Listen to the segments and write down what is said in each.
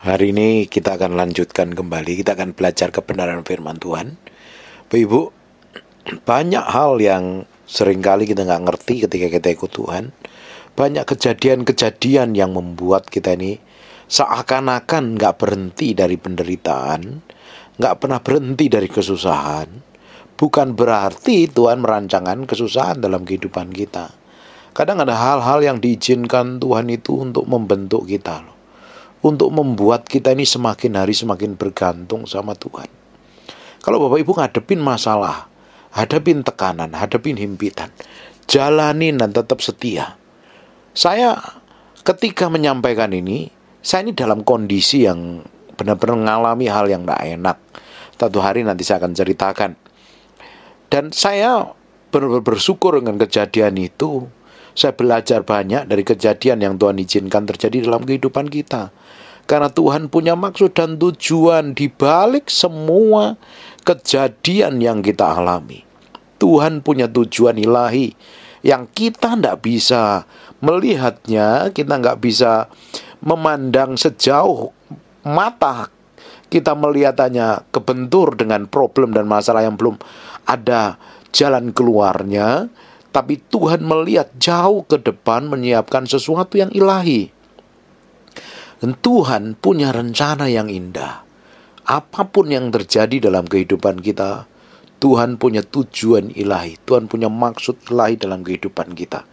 Hari ini kita akan lanjutkan kembali, kita akan belajar kebenaran firman Tuhan. Bapak Ibu, banyak hal yang seringkali kita nggak ngerti ketika kita ikut Tuhan. Banyak kejadian-kejadian yang membuat kita ini seakan-akan nggak berhenti dari penderitaan, nggak pernah berhenti dari kesusahan. Bukan berarti Tuhan merancangkan kesusahan dalam kehidupan kita. Kadang ada hal-hal yang diizinkan Tuhan itu untuk membentuk kita, untuk membuat kita ini semakin hari semakin bergantung sama Tuhan. Kalau Bapak Ibu ngadepin masalah, hadapin tekanan, hadapin himpitan, jalanin dan tetap setia. Saya ketika menyampaikan ini, saya ini dalam kondisi yang benar-benar mengalami hal yang tidak enak. Satu hari nanti saya akan ceritakan. Dan saya benar-benar bersyukur dengan kejadian itu. Saya belajar banyak dari kejadian yang Tuhan izinkan terjadi dalam kehidupan kita. Karena Tuhan punya maksud dan tujuan di balik semua kejadian yang kita alami. Tuhan punya tujuan ilahi yang kita tidak bisa melihatnya, kita nggak bisa memandang sejauh mata. Kita melihatannya kebentur dengan problem dan masalah yang belum ada jalan keluarnya. Tapi Tuhan melihat jauh ke depan, menyiapkan sesuatu yang ilahi. Dan Tuhan punya rencana yang indah. Apapun yang terjadi dalam kehidupan kita, Tuhan punya tujuan ilahi. Tuhan punya maksud ilahi dalam kehidupan kita.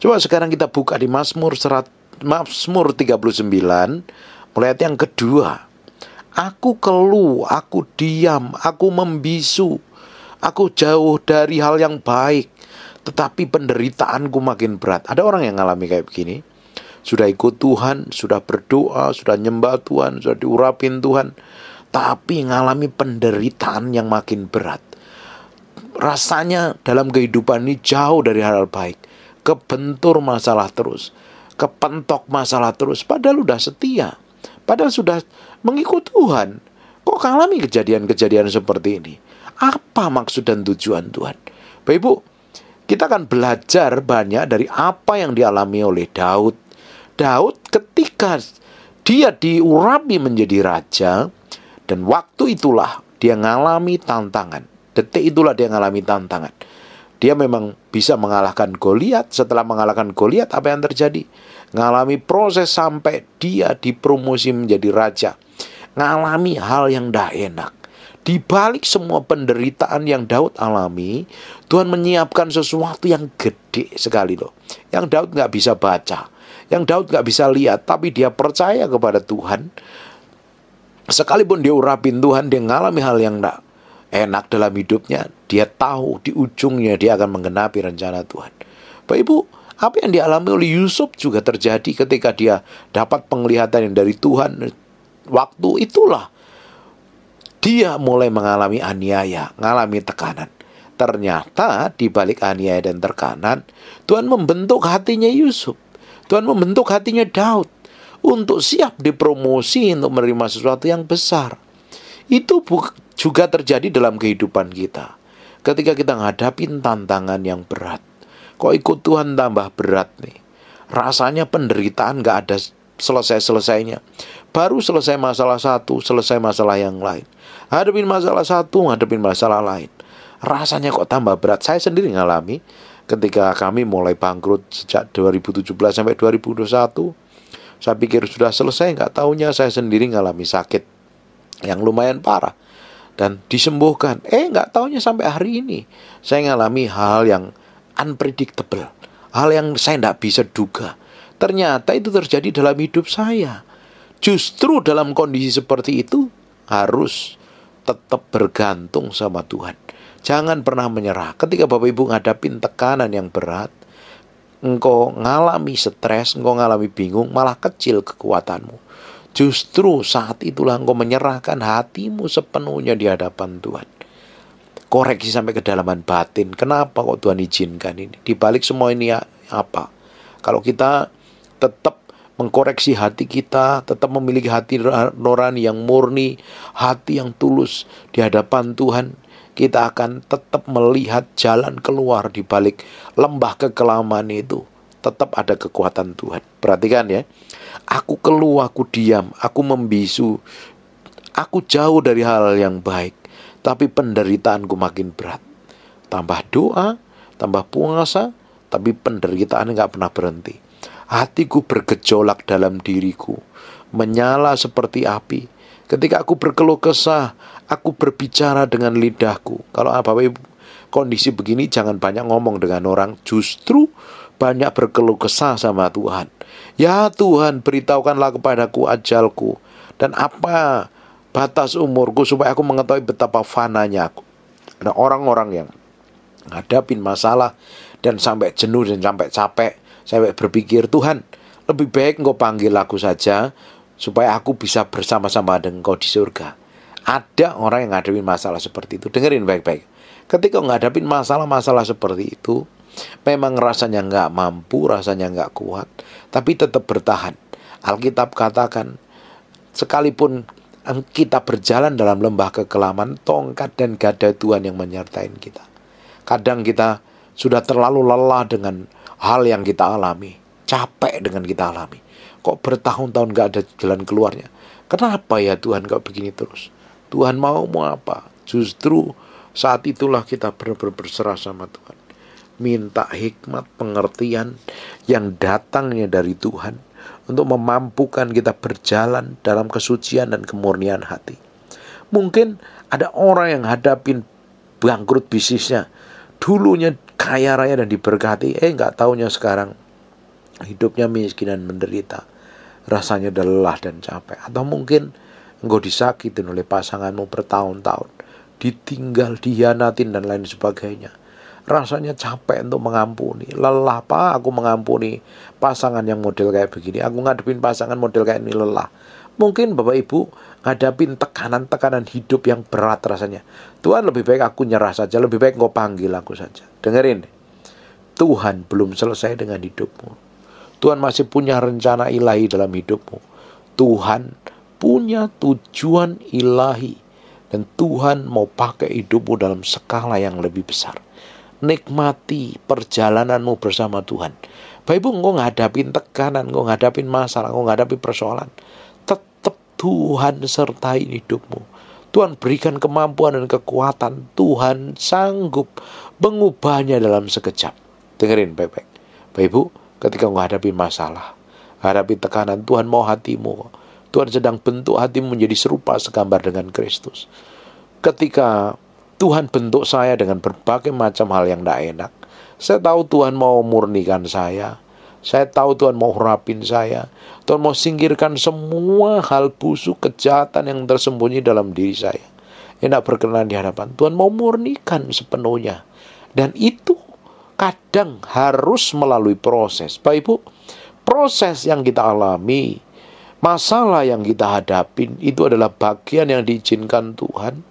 Coba sekarang kita buka di Mazmur 39, mulai ayat yang kedua. Aku keluh, aku diam, aku membisu, aku jauh dari hal yang baik, tetapi penderitaanku makin berat. Ada orang yang ngalami kayak begini. Sudah ikut Tuhan, sudah berdoa, sudah nyembah Tuhan, sudah diurapin Tuhan, tapi ngalami penderitaan yang makin berat. Rasanya dalam kehidupan ini jauh dari hal baik. Kebentur masalah terus, kepentok masalah terus. Padahal sudah setia, padahal sudah mengikut Tuhan. Kok ngalami kejadian-kejadian seperti ini? Apa maksud dan tujuan Tuhan? Bapak Ibu, kita akan belajar banyak dari apa yang dialami oleh Daud. Daud ketika dia diurapi menjadi raja, dan waktu itulah dia mengalami tantangan. Detik itulah dia mengalami tantangan. Dia memang bisa mengalahkan Goliat. Setelah mengalahkan Goliat, apa yang terjadi? Mengalami proses sampai dia dipromosi menjadi raja. Mengalami hal yang tidak enak. Di balik semua penderitaan yang Daud alami, Tuhan menyiapkan sesuatu yang gede sekali loh. Yang Daud nggak bisa baca, yang Daud nggak bisa lihat, tapi dia percaya kepada Tuhan. Sekalipun dia urapin Tuhan, dia mengalami hal yang nggak enak dalam hidupnya, dia tahu di ujungnya dia akan menggenapi rencana Tuhan. Bapak Ibu, apa yang dialami oleh Yusuf juga terjadi ketika dia dapat penglihatan yang dari Tuhan. Waktu itulah dia mulai mengalami aniaya, mengalami tekanan. Ternyata di balik aniaya dan tekanan, Tuhan membentuk hatinya Yusuf. Tuhan membentuk hatinya Daud untuk siap dipromosi untuk menerima sesuatu yang besar. Itu juga terjadi dalam kehidupan kita. Ketika kita menghadapi tantangan yang berat, kok ikut Tuhan tambah berat nih. Rasanya penderitaan gak ada selesai-selesainya. Baru selesai masalah satu, selesai masalah yang lain. Hadapin masalah satu, hadapin masalah lain. Rasanya kok tambah berat. Saya sendiri ngalami ketika kami mulai bangkrut sejak 2017 sampai 2021. Saya pikir sudah selesai, nggak taunya saya sendiri ngalami sakit yang lumayan parah. Dan disembuhkan. Nggak taunya sampai hari ini saya ngalami hal yang unpredictable. Hal yang saya nggak bisa duga. Ternyata itu terjadi dalam hidup saya. Justru dalam kondisi seperti itu harus tetap bergantung sama Tuhan. Jangan pernah menyerah. Ketika Bapak Ibu ngadapin tekanan yang berat, engkau ngalami stres, engkau ngalami bingung, malah kecil kekuatanmu. Justru saat itulah engkau menyerahkan hatimu sepenuhnya di hadapan Tuhan. Koreksi sampai kedalaman batin. Kenapa kok Tuhan izinkan ini? Di balik semua ini apa? Kalau kita tetap mengkoreksi hati kita, tetap memiliki hati nurani yang murni, hati yang tulus di hadapan Tuhan, kita akan tetap melihat jalan keluar di balik lembah kekelaman itu. tetap ada kekuatan Tuhan. Perhatikan ya. Aku keluh, aku diam, aku membisu, aku jauh dari hal yang baik, tapi penderitaanku makin berat. Tambah doa, tambah puasa, tapi penderitaan nggak pernah berhenti. Hatiku bergejolak dalam diriku, menyala seperti api. Ketika aku berkeluh kesah, aku berbicara dengan lidahku. Kalau Bapak Ibu kondisi begini, jangan banyak ngomong dengan orang, justru banyak berkeluh kesah sama Tuhan. Ya Tuhan, beritahukanlah kepadaku ajalku, dan apa batas umurku, supaya aku mengetahui betapa fananya aku. Ada orang-orang yang ngadapin masalah dan sampai jenuh dan sampai capek, sampai berpikir, Tuhan, lebih baik Engkau panggil aku saja, supaya aku bisa bersama-sama dengan Engkau di surga. Ada orang yang ngadepin masalah seperti itu. Dengerin baik-baik. Ketika ngadepin masalah-masalah seperti itu, memang rasanya nggak mampu, rasanya nggak kuat, tapi tetap bertahan. Alkitab katakan, sekalipun kita berjalan dalam lembah kekelaman, tongkat dan gada Tuhan yang menyertai kita. Kadang kita sudah terlalu lelah dengan hal yang kita alami, capek dengan kita alami. Kok bertahun-tahun gak ada jalan keluarnya? Kenapa ya Tuhan kok begini terus? Tuhan mau apa? Justru saat itulah kita benar-benar berserah sama Tuhan. Minta hikmat, pengertian yang datangnya dari Tuhan untuk memampukan kita berjalan dalam kesucian dan kemurnian hati. Mungkin ada orang yang hadapin bangkrut bisnisnya, dulunya kaya raya dan diberkati, gak taunya sekarang hidupnya miskin dan menderita, rasanya lelah dan capek. Atau mungkin engkau disakitin oleh pasanganmu bertahun-tahun, ditinggal, dihianatin dan lain sebagainya. Rasanya capek untuk mengampuni, lelah Pak aku mengampuni pasangan yang model kayak begini, aku ngadepin pasangan model kayak ini lelah. Mungkin Bapak Ibu ngadapin tekanan-tekanan hidup yang berat rasanya. Tuhan, lebih baik aku nyerah saja, lebih baik engkau panggil aku saja. Dengerin, Tuhan belum selesai dengan hidupmu. Tuhan masih punya rencana ilahi dalam hidupmu. Tuhan punya tujuan ilahi, dan Tuhan mau pakai hidupmu dalam skala yang lebih besar. Nikmati perjalananmu bersama Tuhan. Bapak Ibu, engkau ngadapin tekanan, engkau ngadapin masalah, engkau ngadapin persoalan, tetap Tuhan sertai hidupmu. Tuhan berikan kemampuan dan kekuatan. Tuhan sanggup mengubahnya dalam sekejap. Dengerin baik-baik. Bapak Ibu, ketika engkau hadapi masalah, hadapi tekanan, Tuhan mau hatimu. Tuhan sedang bentuk hatimu menjadi serupa segambar dengan Kristus. Ketika Tuhan bentuk saya dengan berbagai macam hal yang tidak enak, saya tahu Tuhan mau murnikan saya. Saya tahu Tuhan mau rapin saya. Tuhan mau singkirkan semua hal busuk, kejahatan yang tersembunyi dalam diri saya, yang tidak berkenan di hadapan. Tuhan mau murnikan sepenuhnya. Dan itu kadang harus melalui proses. Bapak Ibu, proses yang kita alami, masalah yang kita hadapin, itu adalah bagian yang diizinkan Tuhan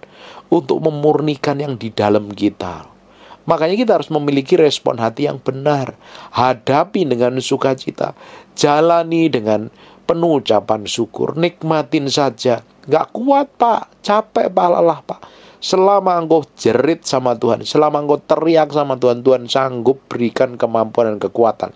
untuk memurnikan yang di dalam kita. Makanya kita harus memiliki respon hati yang benar. Hadapi dengan sukacita, jalani dengan penuh ucapan syukur, nikmatin saja. Gak kuat Pak, capek Pak, lelah Pak. Selama engkau jerit sama Tuhan, selama engkau teriak sama Tuhan, Tuhan sanggup berikan kemampuan dan kekuatan.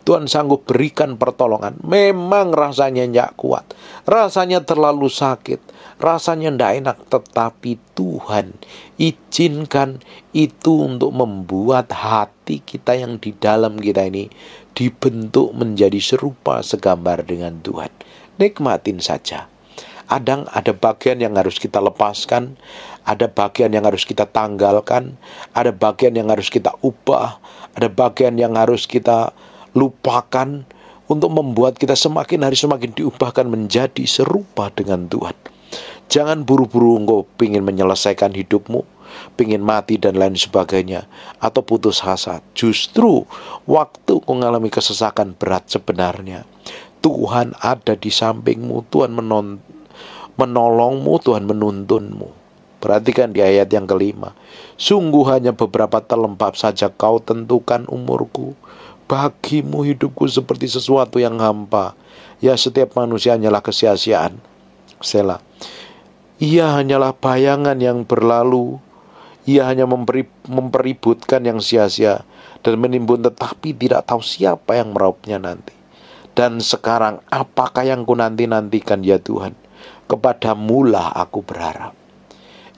Tuhan sanggup berikan pertolongan. Memang rasanya tidak kuat, rasanya terlalu sakit, rasanya tidak enak, tetapi Tuhan izinkan itu untuk membuat hati kita yang di dalam kita ini dibentuk menjadi serupa segambar dengan Tuhan. Nikmatin saja. Ada bagian yang harus kita lepaskan, ada bagian yang harus kita tanggalkan, ada bagian yang harus kita ubah, ada bagian yang harus kita lupakan, untuk membuat kita semakin hari semakin diubahkan menjadi serupa dengan Tuhan. Jangan buru-buru engkau ingin menyelesaikan hidupmu, ingin mati dan lain sebagainya, atau putus asa. Justru waktu engkau mengalami kesesakan berat, sebenarnya Tuhan ada di sampingmu, Tuhan menolongmu, Tuhan menuntunmu. Perhatikan di ayat yang kelima. Sungguh hanya beberapa telempap saja kau tentukan umurku. Bagimu hidupku seperti sesuatu yang hampa. Ya, setiap manusia hanyalah kesia-siaan. Selah. Ia hanyalah bayangan yang berlalu. Ia hanya mempeributkan yang sia-sia, dan menimbun, tetapi tidak tahu siapa yang merauapnya nanti. Dan sekarang apakah yang ku nanti-nantikan ya Tuhan? Kepadamulah aku berharap.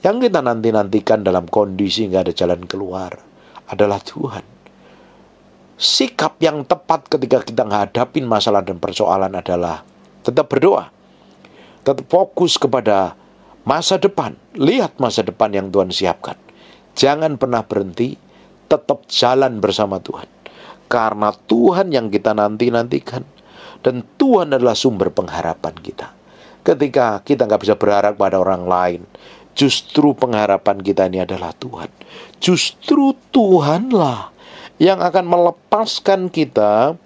Yang kita nanti-nantikan dalam kondisi nggak ada jalan keluar adalah Tuhan. Sikap yang tepat ketika kita menghadapi masalah dan persoalan adalah tetap berdoa, tetap fokus kepada masa depan. Lihat masa depan yang Tuhan siapkan. Jangan pernah berhenti, tetap jalan bersama Tuhan. Karena Tuhan yang kita nanti-nantikan, dan Tuhan adalah sumber pengharapan kita. Ketika kita nggak bisa berharap pada orang lain, justru pengharapan kita ini adalah Tuhan. Justru Tuhanlah yang akan melepaskan kita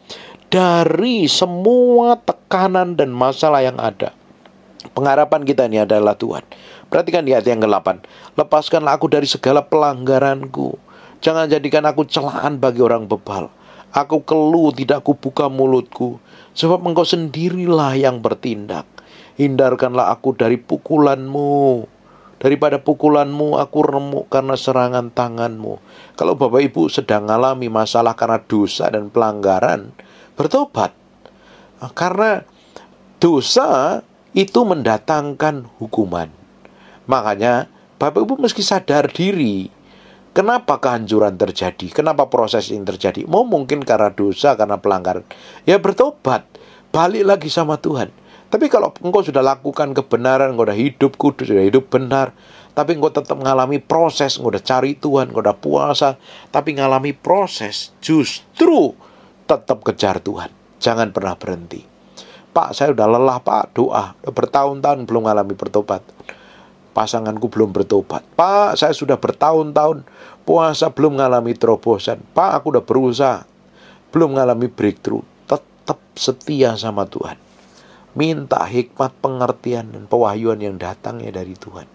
dari semua tekanan dan masalah yang ada. Pengharapan kita ini adalah Tuhan. Perhatikan di ayat yang ke-8. Lepaskanlah aku dari segala pelanggaranku. Jangan jadikan aku celaan bagi orang bebal. Aku keluh, tidak kubuka mulutku. Sebab engkau sendirilah yang bertindak. Hindarkanlah aku dari pukulanmu. Daripada pukulanmu aku remuk karena serangan tanganmu. Kalau Bapak Ibu sedang mengalami masalah karena dosa dan pelanggaran, bertobat. Karena dosa itu mendatangkan hukuman. Makanya Bapak Ibu mesti sadar diri. Kenapa kehancuran terjadi? Kenapa proses ini terjadi? Mungkin karena dosa, karena pelanggaran. Ya bertobat, balik lagi sama Tuhan. Tapi kalau engkau sudah lakukan kebenaran, engkau sudah hidup kudus, sudah hidup benar, tapi engkau tetap mengalami proses, engkau sudah cari Tuhan, engkau sudah puasa, tapi mengalami proses, justru tetap kejar Tuhan. Jangan pernah berhenti. Pak, saya sudah lelah Pak, doa. Bertahun-tahun belum mengalami pertobatan. Pasanganku belum bertobat. Pak, saya sudah bertahun-tahun puasa belum mengalami terobosan. Pak, aku udah berusaha belum mengalami breakthrough. Tetap setia sama Tuhan. Minta hikmat, pengertian, dan pewahyuan yang datangnya dari Tuhan.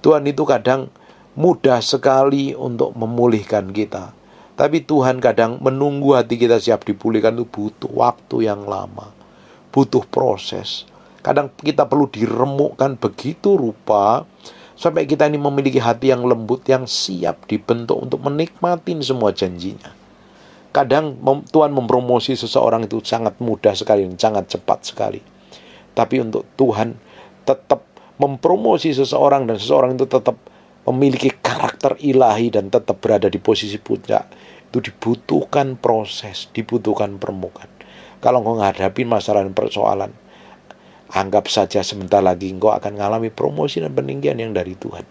Tuhan itu kadang mudah sekali untuk memulihkan kita. Tapi Tuhan kadang menunggu hati kita siap dipulihkan itu butuh waktu yang lama. Butuh proses. Kadang kita perlu diremukkan begitu rupa sampai kita ini memiliki hati yang lembut, yang siap dibentuk untuk menikmati semua janjinya. Kadang Tuhan mempromosi seseorang itu sangat mudah sekali dan sangat cepat sekali. Tapi untuk Tuhan tetap mempromosi seseorang dan seseorang itu tetap memiliki karakter ilahi dan tetap berada di posisi puncak, itu dibutuhkan proses, dibutuhkan permukaan. Kalau engkau menghadapi masalah dan persoalan, anggap saja sebentar lagi engkau akan mengalami promosi dan peninggian yang dari Tuhan.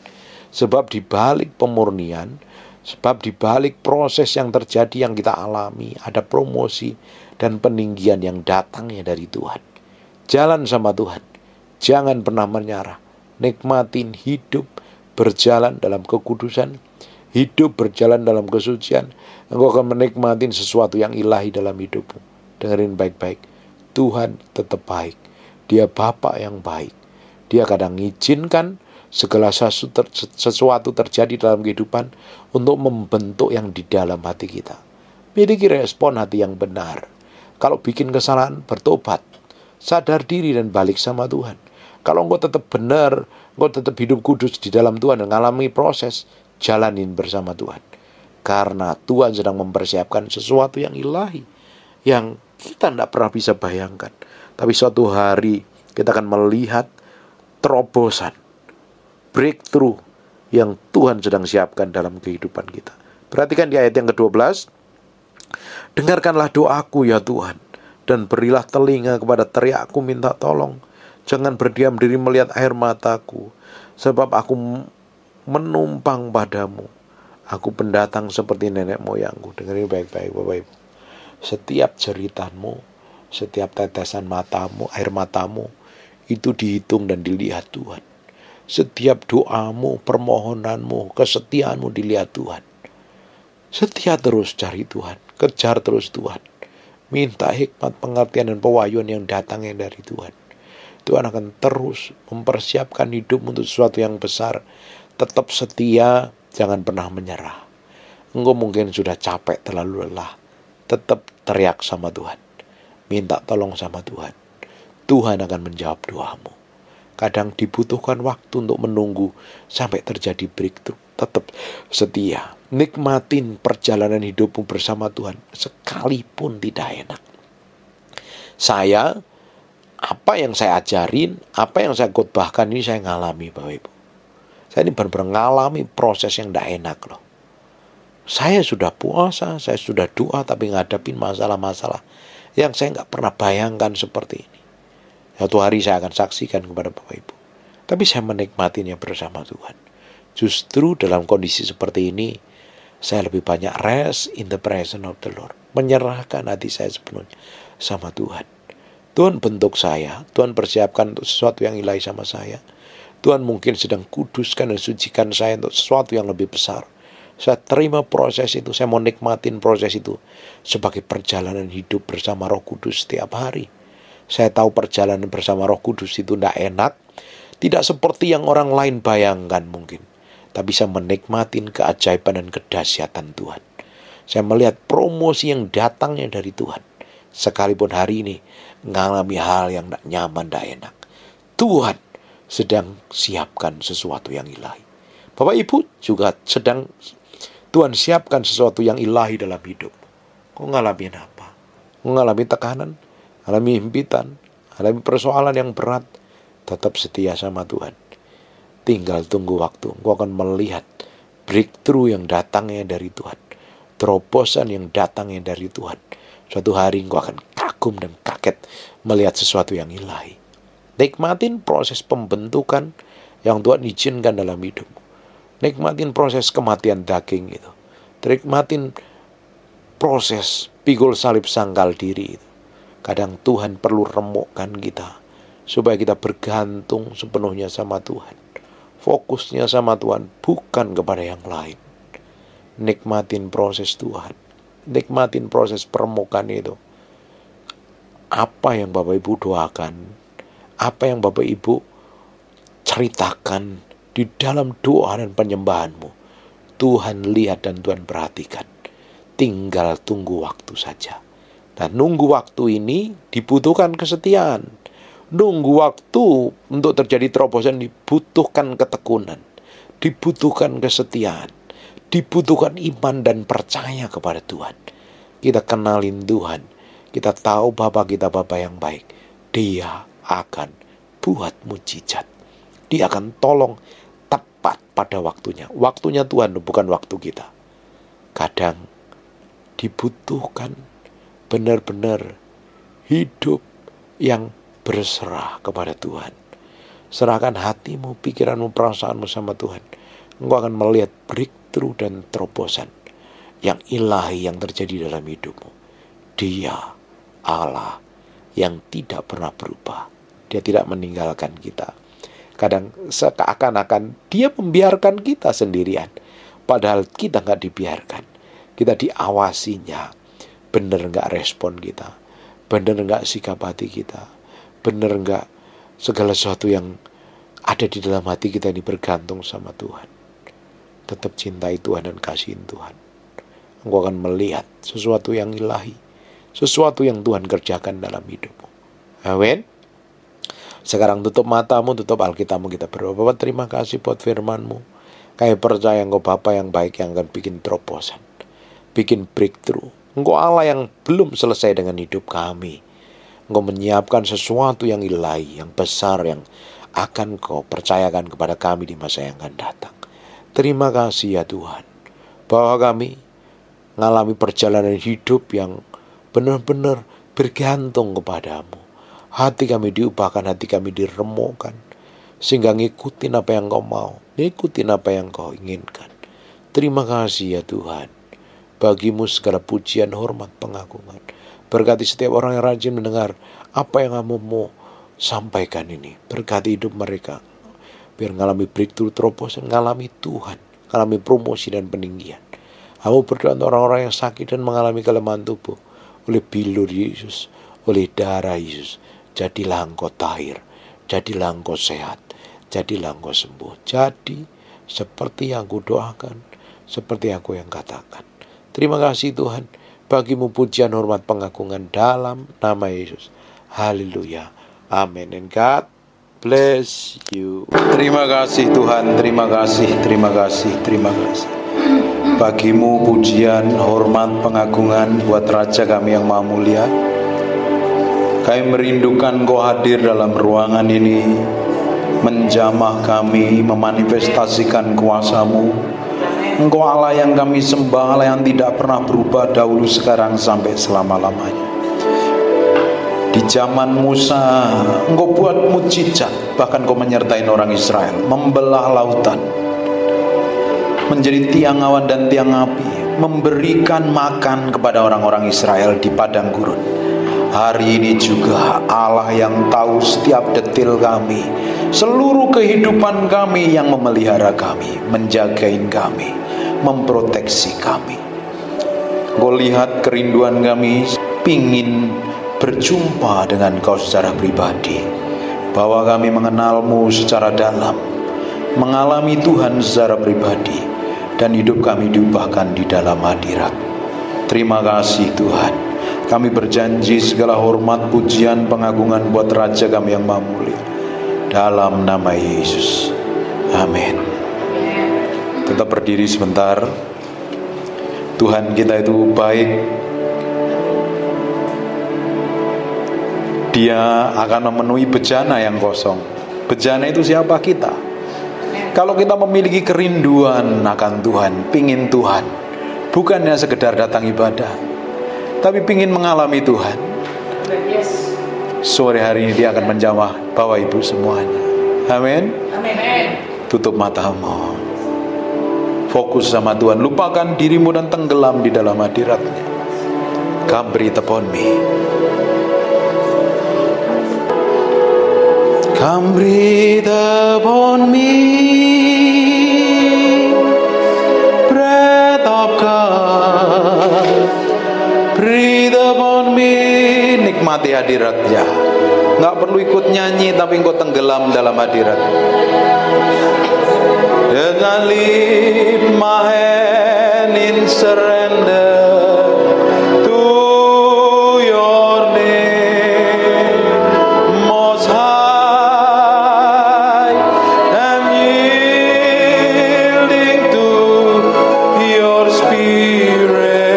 Sebab di balik pemurnian, sebab di balik proses yang terjadi yang kita alami, ada promosi dan peninggian yang datangnya dari Tuhan. Jalan sama Tuhan. Jangan pernah menyerah. Nikmatin hidup berjalan dalam kekudusan, hidup berjalan dalam kesucian. Engkau akan menikmatin sesuatu yang ilahi dalam hidupmu. Dengerin baik-baik. Tuhan tetap baik. Dia Bapa yang baik. Dia kadang mengizinkan segala sesuatu terjadi dalam kehidupan untuk membentuk yang di dalam hati kita. Miliki respon hati yang benar. Kalau bikin kesalahan, bertobat. Sadar diri dan balik sama Tuhan. Kalau engkau tetap benar, engkau tetap hidup kudus di dalam Tuhan dan mengalami proses, jalanin bersama Tuhan. Karena Tuhan sedang mempersiapkan sesuatu yang ilahi, yang kita tidak pernah bisa bayangkan. Tapi suatu hari kita akan melihat terobosan, breakthrough yang Tuhan sedang siapkan dalam kehidupan kita. Perhatikan di ayat yang ke-12. Dengarkanlah doaku ya Tuhan, dan berilah telinga kepada teriakku minta tolong. Jangan berdiam diri melihat air mataku, sebab aku menumpang padamu. Aku pendatang seperti nenek moyangku. Dengerin baik-baik Bapak Ibu. Setiap jeritanmu, setiap tetesan matamu, air matamu, itu dihitung dan dilihat Tuhan. Setiap doamu, permohonanmu, kesetiaanmu dilihat Tuhan. Setia terus cari Tuhan, kejar terus Tuhan. Minta hikmat, pengertian, dan pewahyuan yang datangnya dari Tuhan. Tuhan akan terus mempersiapkan hidup untuk sesuatu yang besar. Tetap setia, jangan pernah menyerah. Engkau mungkin sudah capek, terlalu lelah. Tetap teriak sama Tuhan. Minta tolong sama Tuhan. Tuhan akan menjawab doamu. Kadang dibutuhkan waktu untuk menunggu sampai terjadi breakthrough. tetap setia. Nikmatin perjalanan hidupmu bersama Tuhan, sekalipun tidak enak. Apa yang saya ajarin, apa yang saya khotbahkan ini saya ngalami, Bapak Ibu. Saya ini benar-benar ngalami proses yang tidak enak loh. Saya sudah puasa, saya sudah doa, tapi ngadapin masalah-masalah yang saya nggak pernah bayangkan seperti ini. Suatu hari saya akan saksikan kepada Bapak Ibu. Tapi saya menikmatinya bersama Tuhan. Justru dalam kondisi seperti ini, saya lebih banyak rest in the presence of the Lord. Menyerahkan hati saya sepenuhnya sama Tuhan. Tuhan bentuk saya, Tuhan persiapkan untuk sesuatu yang ilahi sama saya. Tuhan mungkin sedang kuduskan dan sucikan saya untuk sesuatu yang lebih besar. Saya terima proses itu, saya mau nikmatin proses itu sebagai perjalanan hidup bersama Roh Kudus setiap hari. Saya tahu perjalanan bersama Roh Kudus itu tidak enak, tidak seperti yang orang lain bayangkan mungkin. Tapi saya menikmatin keajaiban dan kedahsyatan Tuhan. Saya melihat promosi yang datangnya dari Tuhan. Sekalipun hari ini mengalami hal yang tidak nyaman, tidak enak, Tuhan sedang siapkan sesuatu yang ilahi. Bapak Ibu juga sedang Tuhan siapkan sesuatu yang ilahi dalam hidup. Kau ngalamin apa? Kau ngalami tekanan, alami himpitan, alami persoalan yang berat, tetap setia sama Tuhan. Tinggal tunggu waktu. Kau akan melihat breakthrough yang datangnya dari Tuhan, terobosan yang datangnya dari Tuhan. Suatu hari kau akan kagum dan kaget melihat sesuatu yang ilahi. Nikmatin proses pembentukan yang Tuhan izinkan dalam hidupmu. Nikmatin proses kematian daging itu. Nikmatin proses pikul salib sangkal diri itu. Kadang Tuhan perlu remukkan kita supaya kita bergantung sepenuhnya sama Tuhan. Fokusnya sama Tuhan, bukan kepada yang lain. Nikmatin proses Tuhan. Nikmatin proses permukaan itu. Apa yang Bapak Ibu doakan, apa yang Bapak Ibu ceritakan di dalam doa dan penyembahanmu, Tuhan lihat dan Tuhan perhatikan. Tinggal tunggu waktu saja. Dan nunggu waktu ini dibutuhkan kesetiaan. Nunggu waktu untuk terjadi terobosan dibutuhkan ketekunan, dibutuhkan kesetiaan, dibutuhkan iman dan percaya kepada Tuhan. Kita kenalin Tuhan, kita tahu Bapa kita Bapa yang baik. Dia akan buat mujizat. Dia akan tolong tepat pada waktunya. Waktunya Tuhan, bukan waktu kita. Kadang dibutuhkan benar-benar hidup yang berserah kepada Tuhan. Serahkan hatimu, pikiranmu, perasaanmu sama Tuhan. Engkau akan melihat breakthrough dan terobosan yang ilahi yang terjadi dalam hidupmu. Dia Allah yang tidak pernah berubah. Dia tidak meninggalkan kita. Kadang seakan-akan dia membiarkan kita sendirian. Padahal kita nggak dibiarkan. Kita diawasinya. Bener nggak respon kita? Bener nggak sikap hati kita? Bener nggak segala sesuatu yang ada di dalam hati kita ini bergantung sama Tuhan? Tetap cintai Tuhan dan kasihin Tuhan. Engkau akan melihat sesuatu yang ilahi. Sesuatu yang Tuhan kerjakan dalam hidupmu. Amin. Sekarang tutup matamu, tutup Alkitabmu, kita berdoa. Bapak, terima kasih buat firman-Mu. Kami percaya Engkau Bapa yang baik yang akan bikin terobosan, bikin breakthrough. Engkau Allah yang belum selesai dengan hidup kami. Engkau menyiapkan sesuatu yang ilahi, yang besar, yang akan Kau percayakan kepada kami di masa yang akan datang. Terima kasih ya Tuhan, bahwa kami mengalami perjalanan hidup yang benar-benar bergantung kepadamu. Hati kami diubahkan, hati kami diremukkan, sehingga ngikutin apa yang Kau mau, ngikutin apa yang Kau inginkan. Terima kasih ya Tuhan. Bagimu segala pujian, hormat, pengagungan. Berkati setiap orang yang rajin mendengar apa yang Kamu mau sampaikan ini. Berkati hidup mereka, biar mengalami breakthrough, terobosan, mengalami Tuhan, mengalami promosi dan peninggian. Kamu berdoa untuk orang-orang yang sakit dan mengalami kelemahan tubuh, oleh bilur Yesus, oleh darah Yesus. Jadilah engkau tahir, jadilah engkau sehat, jadilah engkau sembuh. Jadi seperti yang aku doakan, seperti aku yang katakan. Terima kasih Tuhan, bagimu pujian, hormat, pengagungan dalam nama Yesus. Haleluya. Amin. And God bless you. Terima kasih Tuhan, terima kasih, terima kasih, terima kasih. Bagimu pujian, hormat, pengagungan buat Raja kami yang Maha Mulia. Kami merindukan Kau hadir dalam ruangan ini, menjamah kami, memanifestasikan kuasa-Mu. Engkau Allah yang kami sembah, Allah yang tidak pernah berubah dahulu, sekarang, sampai selama-lamanya. Di zaman Musa, Engkau buat mukjizat, bahkan Kau menyertai orang Israel, membelah lautan, menjadi tiang awan dan tiang api, memberikan makan kepada orang-orang Israel di padang gurun. Hari ini juga Allah yang tahu setiap detil kami, seluruh kehidupan kami, yang memelihara kami, menjagain kami, memproteksi kami. Kau lihat kerinduan kami, pingin berjumpa dengan Kau secara pribadi, bahwa kami mengenal-Mu secara dalam, mengalami Tuhan secara pribadi, dan hidup kami diubahkan di dalam hadirat. Terima kasih Tuhan. Kami berjanji segala hormat, pujian, pengagungan buat Raja kami yang Maha Mulia, dalam nama Yesus. Amin. Tetap berdiri sebentar. Tuhan kita itu baik. Dia akan memenuhi bejana yang kosong. Bejana itu siapa? Kita. Kalau kita memiliki kerinduan akan Tuhan, pingin Tuhan, bukannya sekedar datang ibadah, tapi pingin mengalami Tuhan, sore hari ini Dia akan menjamah Bapak Ibu semuanya. Amin. Tutup matamu, fokus sama Tuhan, lupakan dirimu dan tenggelam di dalam hadirat-Nya. Come breathe upon me. Come breathe upon me, breath of God, breathe upon me. Nikmati hadirat-Nya. Nggak perlu ikut nyanyi, tapi engkau tenggelam dalam hadirat. Then I lift my hand in surrender to Your name, Most High. I'm yielding to Your Spirit,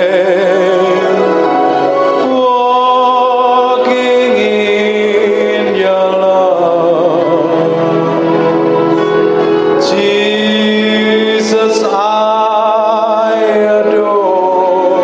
walking in Your love. Jesus, I adore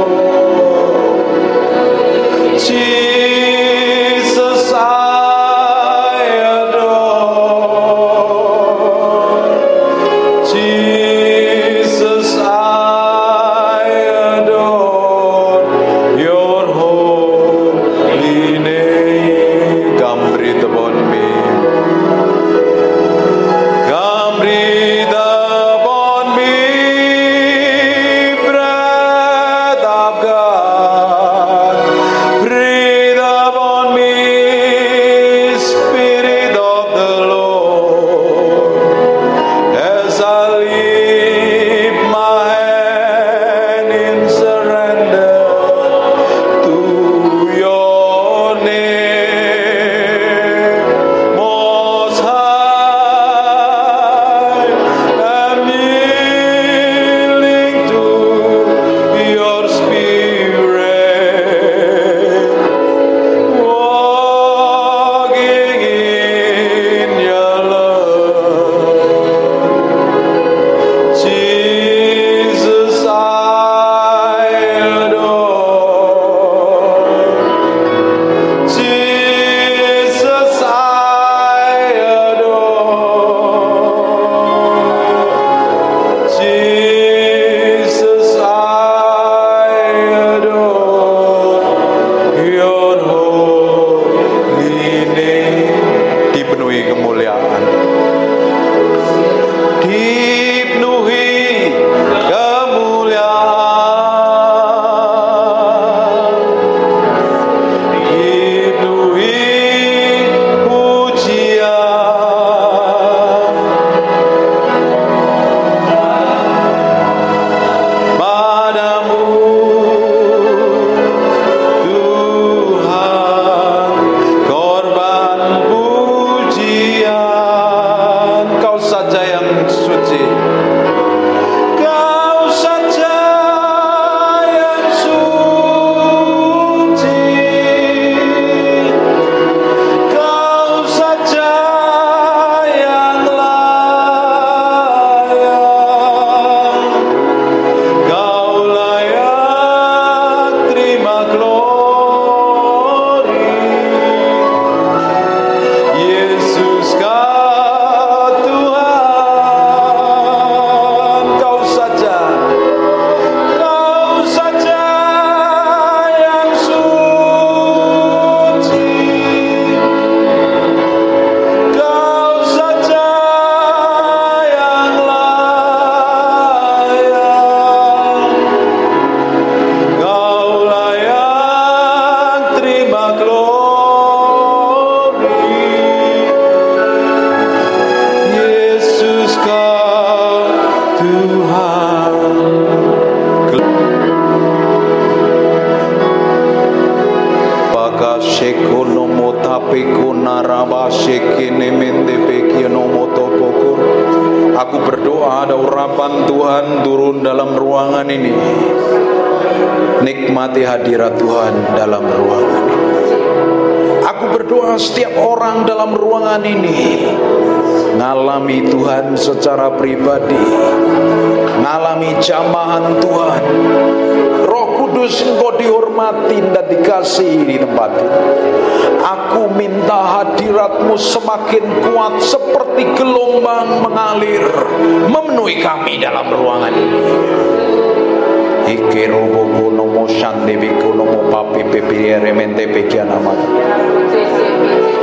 Aku berdoa ada urapan Tuhan turun dalam ruangan ini. Nikmati hadirat Tuhan dalam ruangan ini. Aku berdoa setiap orang dalam ruangan ini ngalami Tuhan secara pribadi, ngalami jamahan Tuhan. Roh Kudus, Engkau dihormati dan dikasihi di tempat ini. Aku minta hadirat-Mu semakin kuat seperti gelombang mengalir memenuhi kami dalam ruangan ini. Ikeroboku nomo shandebiku nomo papi pepire mente pekianama.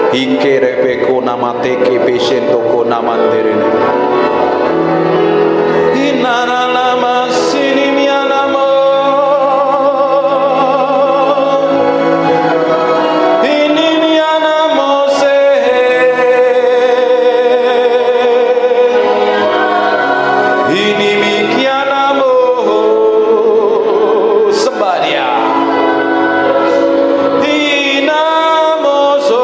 Ikerebeku namateke pesentoko namanderene. Inana nama sinimianamo. Inimianamo se. Inimikianamo. Sembadia. Inamoso.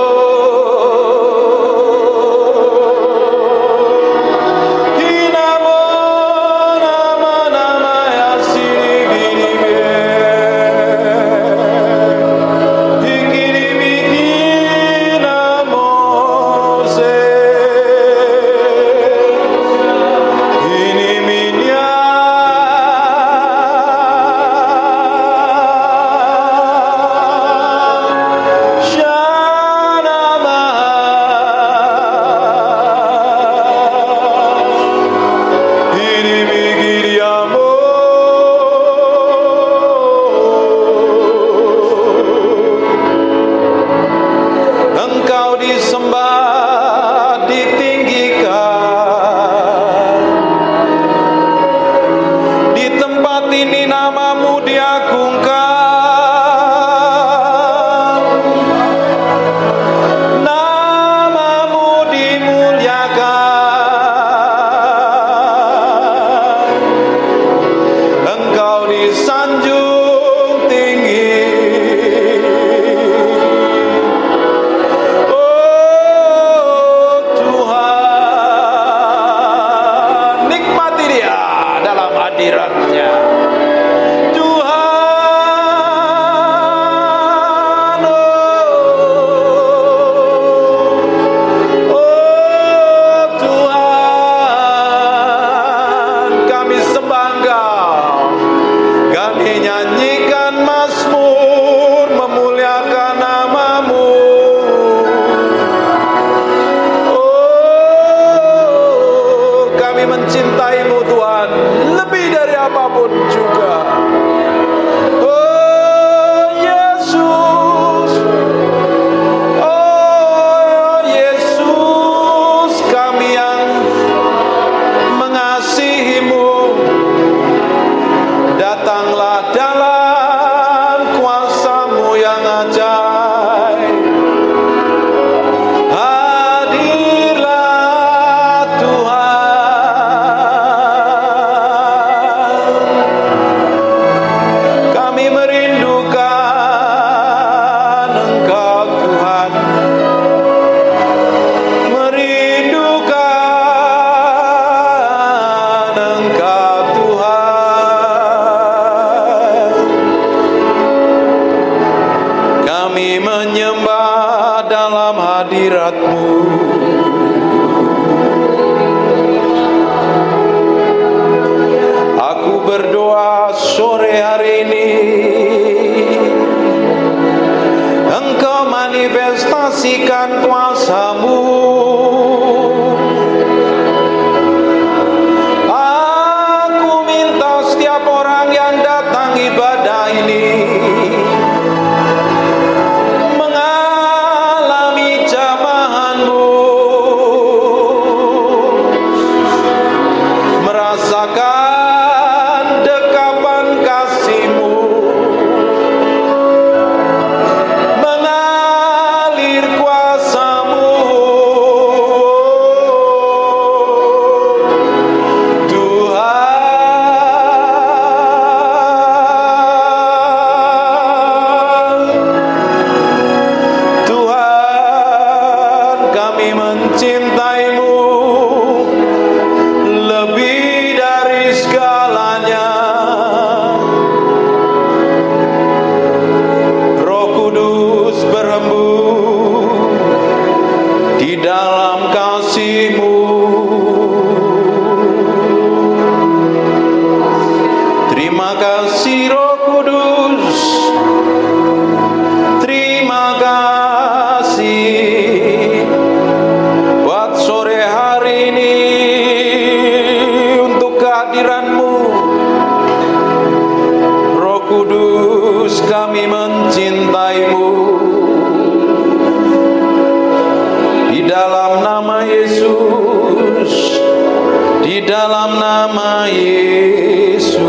nama Yesus.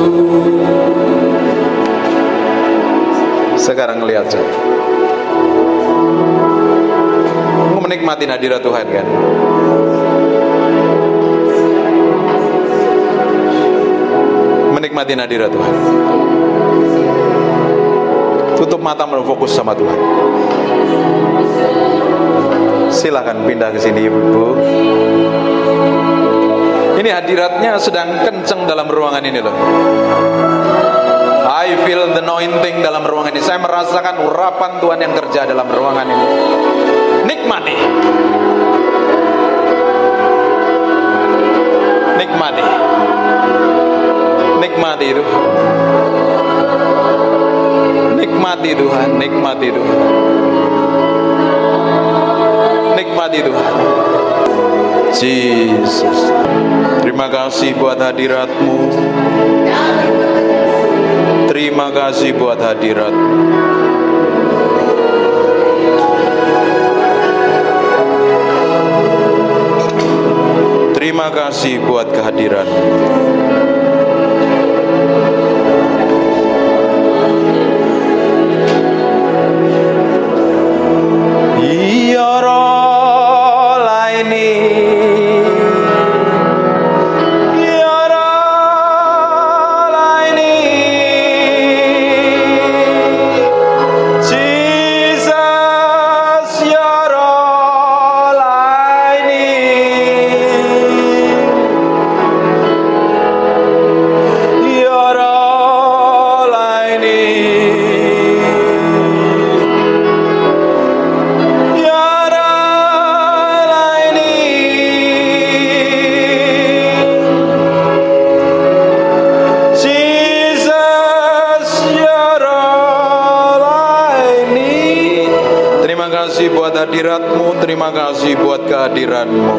Sekarang lihat saja, menikmati hadirat Tuhan kan? Menikmati hadirat Tuhan. Tutup mata, fokus sama Tuhan. Silakan pindah ke sini Ibu. Ini hadiratnya sedang kenceng dalam ruangan ini loh. I feel the anointing dalam ruangan ini. Saya merasakan urapan Tuhan yang kerja dalam ruangan ini. Nikmati. Nikmati. Nikmati itu. Nikmati Tuhan, nikmati Tuhan. Nikmati Tuhan. Jesus. Terima kasih buat hadirat-Mu. Terima kasih buat hadirat-Mu. Terima kasih buat kehadiran-Mu. Hadirat-Mu, terima kasih buat kehadiran-Mu.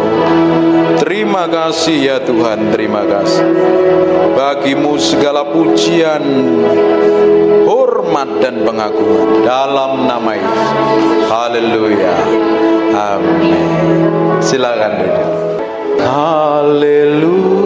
Terima kasih ya Tuhan, terima kasih. Bagimu segala pujian, hormat dan pengagungan dalam nama Yesus. Haleluya. Amin. Silakan duduk. Haleluya.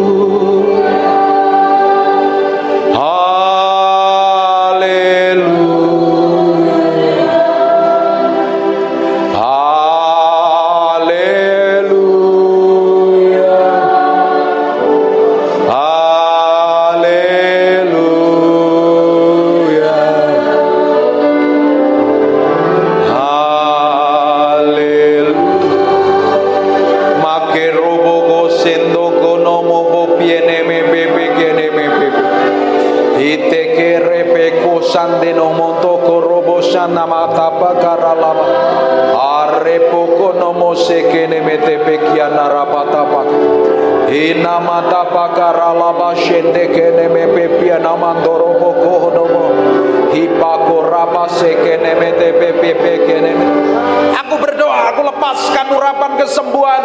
Aku berdoa, aku lepaskan urapan kesembuhan.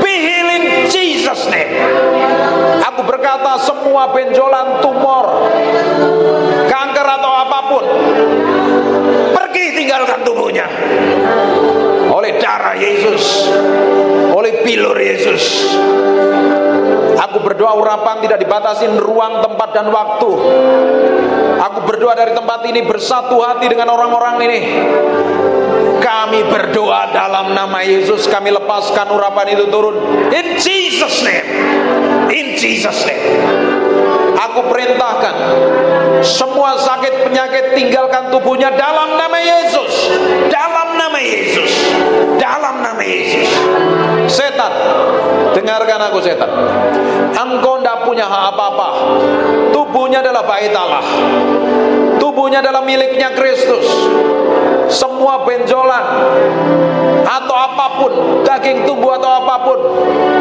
Be healing Jesus name. Aku berkata semua benjolan, tumor, kanker atau apapun, pergi tinggalkan tubuhnya. Oleh darah Yesus, oleh bilur Yesus. Aku berdoa urapan tidak dibatasi ruang, tempat, dan waktu. Aku berdoa dari tempat ini bersatu hati dengan orang-orang ini. Kami berdoa dalam nama Yesus, kami lepaskan urapan itu turun. In Jesus name. In Jesus name. Aku perintahkan semua sakit penyakit tinggalkan tubuhnya dalam nama Yesus. Dalam nama Yesus. Dalam nama Yesus. Setan, dengarkan aku setan. Engkau tidak punya hak apa-apa. Tubuhnya adalah bait Allah. Tubuhnya adalah miliknya Kristus. Semua benjolan atau apapun, daging tubuh atau apapun,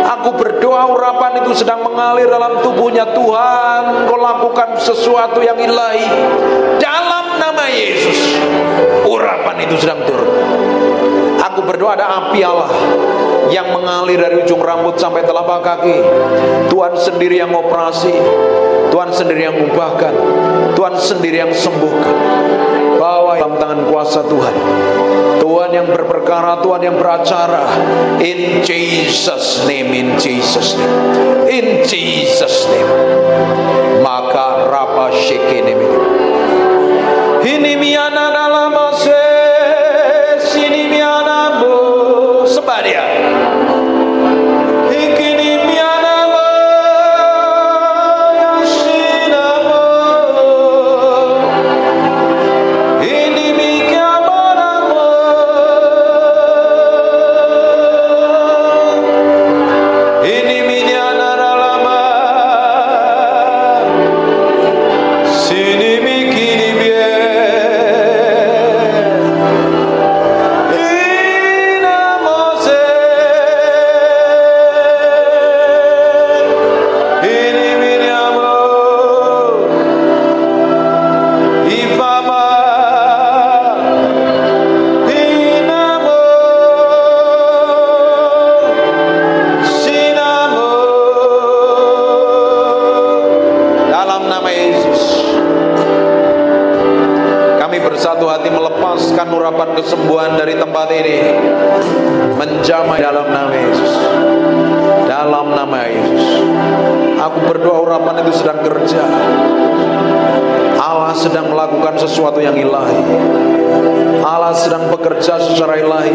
aku berdoa urapan itu sedang mengalir dalam tubuhnya. Tuhan, Kau lakukan sesuatu yang ilahi dalam nama Yesus. Urapan itu sedang turun. Aku berdoa ada api Allah yang mengalir dari ujung rambut sampai telapak kaki. Tuhan sendiri yang operasi, Tuhan sendiri yang ubahkan, Tuhan sendiri yang sembuhkan. Bawa dalam tangan kuasa Tuhan. Tuhan yang berperkara, Tuhan yang beracara. In Jesus Jesus name, in Jesus name, in Jesus name. Maka rapa shekene ini miana dalam sini miana bo sebadia. Melepaskan kesembuhan dari tempat ini, menjamah dalam nama Yesus. Dalam nama Yesus, aku berdoa urapan itu sedang kerja. Allah sedang melakukan sesuatu yang ilahi. Allah sedang bekerja secara ilahi.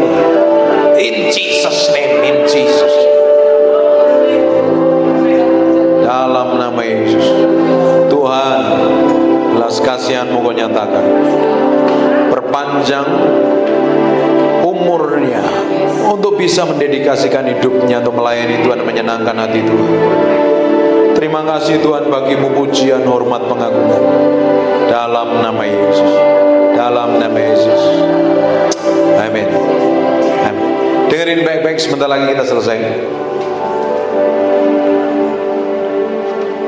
In Jesus name, in Jesus. Dalam nama Yesus, Tuhan, belas kasihan-Mu Kau nyatakan. Perpanjang umurnya untuk bisa mendedikasikan hidupnya untuk melayani Tuhan, menyenangkan hati Tuhan. Terima kasih Tuhan, bagimu pujian, hormat, pengagungan. Dalam nama Yesus, dalam nama Yesus. Amin. Amin. Dengerin baik-baik, sebentar lagi kita selesai.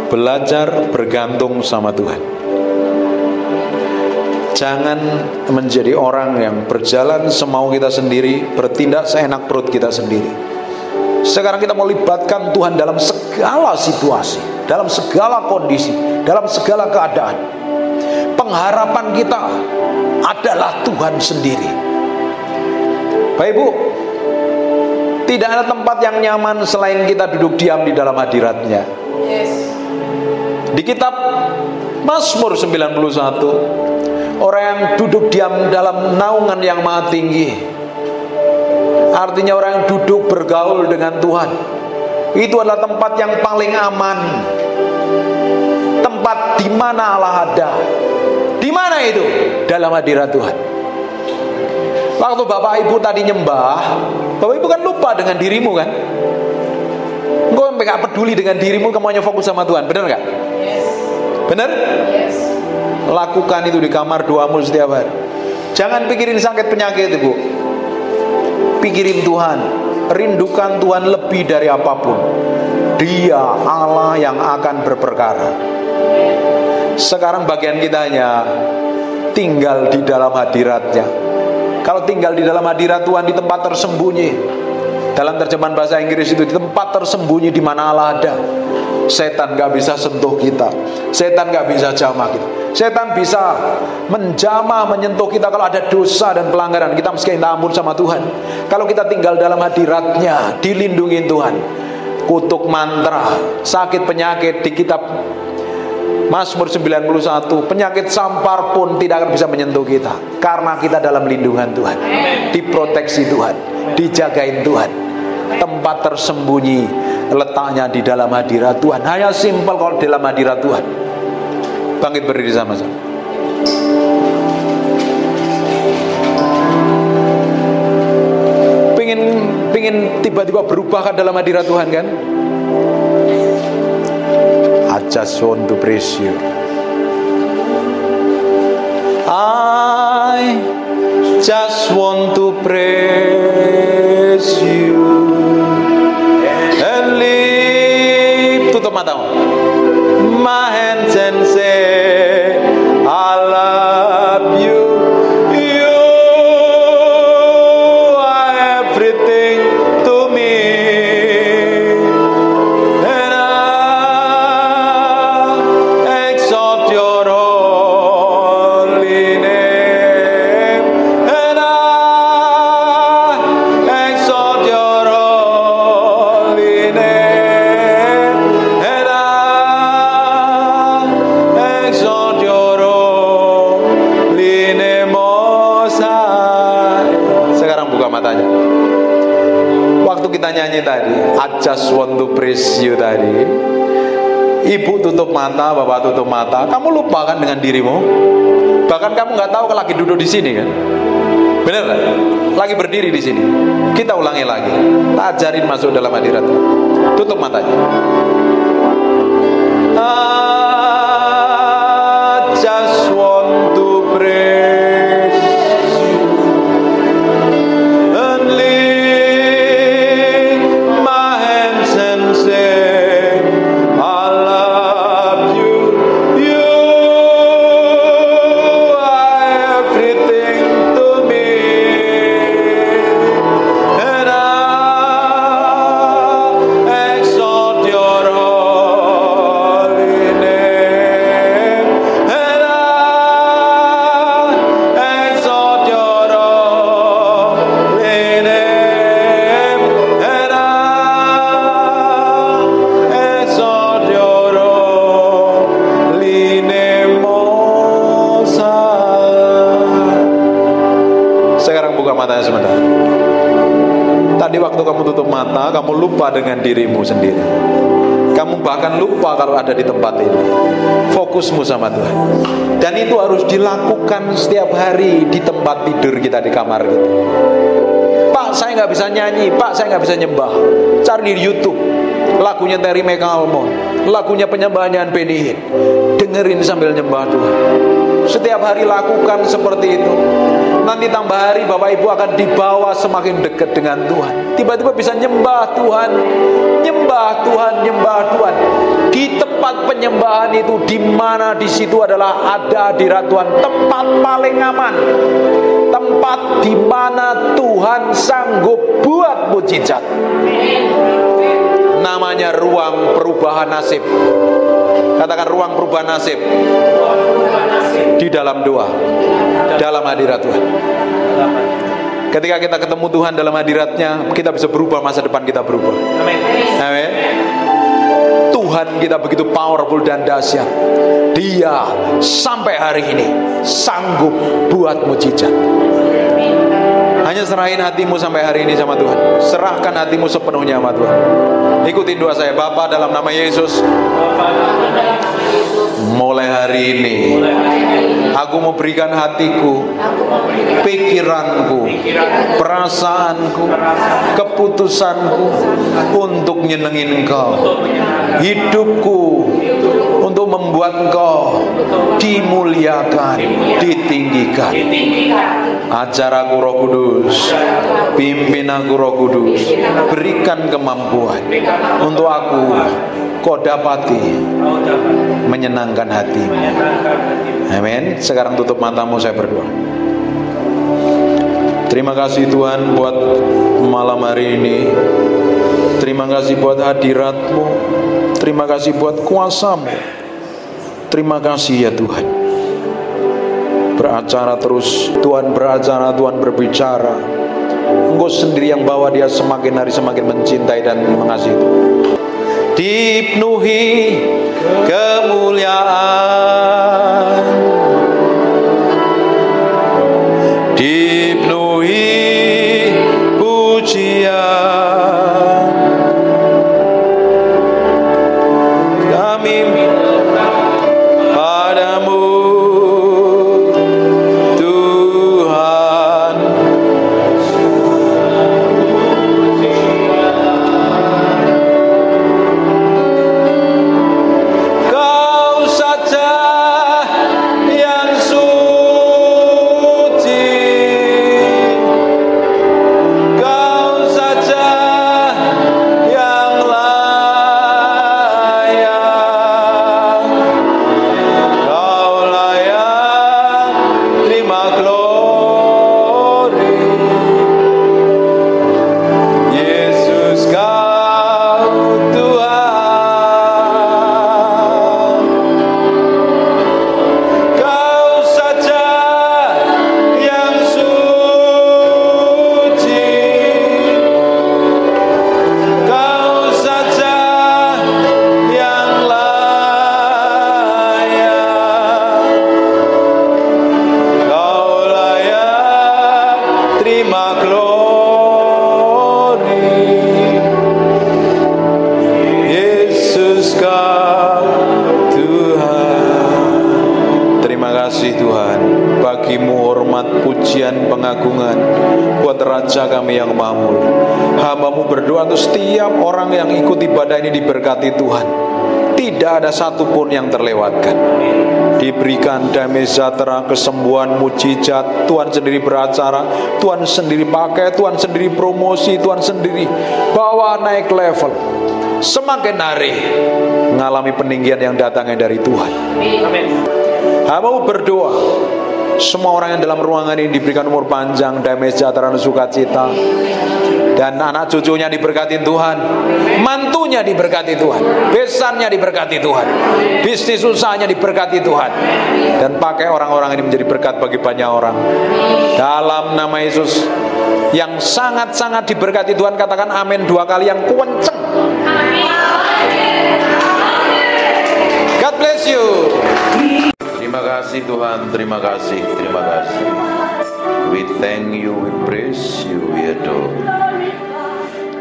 Belajar bergantung sama Tuhan. Jangan menjadi orang yang berjalan semau kita sendiri, bertindak seenak perut kita sendiri. Sekarang kita mau libatkan Tuhan dalam segala situasi, dalam segala kondisi, dalam segala keadaan. Pengharapan kita adalah Tuhan sendiri. Bapak Ibu, tidak ada tempat yang nyaman selain kita duduk diam di dalam hadirat-Nya. Di kitab Mazmur 91, orang yang duduk diam dalam naungan yang maha tinggi, artinya orang yang duduk bergaul dengan Tuhan, itu adalah tempat yang paling aman. Tempat di mana Allah ada. Di mana itu? Dalam hadirat Tuhan. Waktu Bapak Ibu tadi nyembah, Bapak Ibu kan lupa dengan dirimu kan? Engkau gak peduli dengan dirimu, kamu hanya fokus sama Tuhan. Benar gak? Yes. Benar? Yes. Lakukan itu di kamar doamu setiap hari. Jangan pikirin sakit penyakit Ibu. Pikirin Tuhan. Rindukan Tuhan lebih dari apapun. Dia Allah yang akan berperkara. Sekarang bagian kita hanya tinggal di dalam hadirat-Nya. Kalau tinggal di dalam hadirat Tuhan, di tempat tersembunyi. Dalam terjemahan bahasa Inggris itu, di tempat tersembunyi di mana Allah ada. Setan gak bisa sentuh kita. Setan gak bisa jamah kita. Setan bisa menjamah, menyentuh kita kalau ada dosa dan pelanggaran. Kita mesti minta ampun sama Tuhan. Kalau kita tinggal dalam hadirat-Nya, dilindungi Tuhan. Kutuk mantra, sakit penyakit di kitab Mazmur 91, penyakit sampar pun tidak akan bisa menyentuh kita, karena kita dalam lindungan Tuhan, diproteksi Tuhan, dijagain Tuhan. Tempat tersembunyi letaknya di dalam hadirat Tuhan. Hanya simpel kalau dalam hadirat Tuhan. Bangkit berdiri sama-sama. Pengen tiba-tiba berubah kan dalam hadirat Tuhan kan? I just want to praise you. I just want to praise you. And lift, tutup matamu. My hands and say, I love you. You are everything to me. And I exalt your holy name. And I exalt your just want to praise you tadi. Ibu tutup mata, bapak tutup mata, kamu lupakan dengan dirimu. Bahkan kamu nggak tahu kalau lagi duduk di sini kan? Bener kan? Lagi berdiri di sini. Kita ulangi lagi. Tak ajarin masuk dalam hadirat. Tutup matanya. I just want to praise and lift my hands and say I love you. You are everything to me, and I exalt your holy name, and I exalt your holy name, and I exalt your holy name, Most High. Sekarang buka matanya sebentar. Tadi waktu kamu tutup mata, kamu lupa dengan dirimu sendiri. Kamu bahkan lupa kalau ada di tempat ini. Fokusmu sama Tuhan. Dan itu harus dilakukan setiap hari di tempat tidur kita, di kamar kita. Pak, saya nggak bisa nyanyi. Pak, saya nggak bisa nyembah. Cari di YouTube lagunya Terry McAlmont, lagunya penyembahan Benny Hinn. Dengerin sambil nyembah Tuhan. Setiap hari lakukan seperti itu. Nanti tambah hari Bapak Ibu akan dibawa semakin dekat dengan Tuhan. Tiba-tiba bisa nyembah Tuhan, nyembah Tuhan, nyembah Tuhan. Di tempat penyembahan itu, di mana di situ adalah ada hadirat Tuhan, tempat paling aman, tempat di mana Tuhan sanggup buat mujizat. Namanya ruang perubahan nasib. Katakan ruang perubahan nasib. Di dalam doa, dalam hadirat Tuhan. Ketika kita ketemu Tuhan dalam hadiratnya, kita bisa berubah, masa depan kita berubah. Amin. Tuhan kita begitu powerful dan dahsyat. Dia sampai hari ini sanggup buat mujizat. Hanya serahin hatimu sampai hari ini sama Tuhan. Serahkan hatimu sepenuhnya sama Tuhan. Ikutin doa saya. Bapa, dalam nama Yesus, mulai hari ini aku mau berikan hatiku, pikiranku, perasaanku, keputusanku untuk nyenengin Engkau. Hidupku untuk membuat Engkau dimuliakan, ditinggikan. Ajar aku Roh Kudus, pimpin aku Roh Kudus, berikan kemampuan untuk aku kau dapati menyenangkan hatimu. Amin. Sekarang tutup matamu, saya berdoa. Terima kasih Tuhan buat malam hari ini. Terima kasih buat hadirat-Mu. Terima kasih buat kuasa-Mu. Terima kasih ya Tuhan. Beracara terus, Tuhan beracara, Tuhan berbicara. Engkau sendiri yang bawa dia semakin hari semakin mencintai dan mengasihi. Dipenuhi kemuliaan, dipenuhi pujian. Kami padamu Tuhan. pengagungan buat Raja kami yang mamul. Hamba-Mu berdoa untuk setiap orang yang ikut ibadah ini diberkati Tuhan. Tidak ada satupun yang terlewatkan. Diberikan damai sejahtera, kesembuhan, mujizat. Tuhan sendiri beracara, Tuhan sendiri pakai, Tuhan sendiri promosi, Tuhan sendiri bawa naik level. Semakin hari mengalami peninggian yang datangnya dari Tuhan. Amin. Hamba-Mu berdoa, semua orang yang dalam ruangan ini diberikan umur panjang, damai sejahtera dan sukacita. Dan anak cucunya diberkati Tuhan, mantunya diberkati Tuhan, besannya diberkati Tuhan, bisnis usahanya diberkati Tuhan. Dan pakai orang-orang ini menjadi berkat bagi banyak orang. Dalam nama Yesus yang sangat-sangat diberkati Tuhan, katakan amin 2 kali yang kenceng. God bless you. Terima kasih Tuhan, terima kasih, terima kasih. We thank you, we praise you, we adore.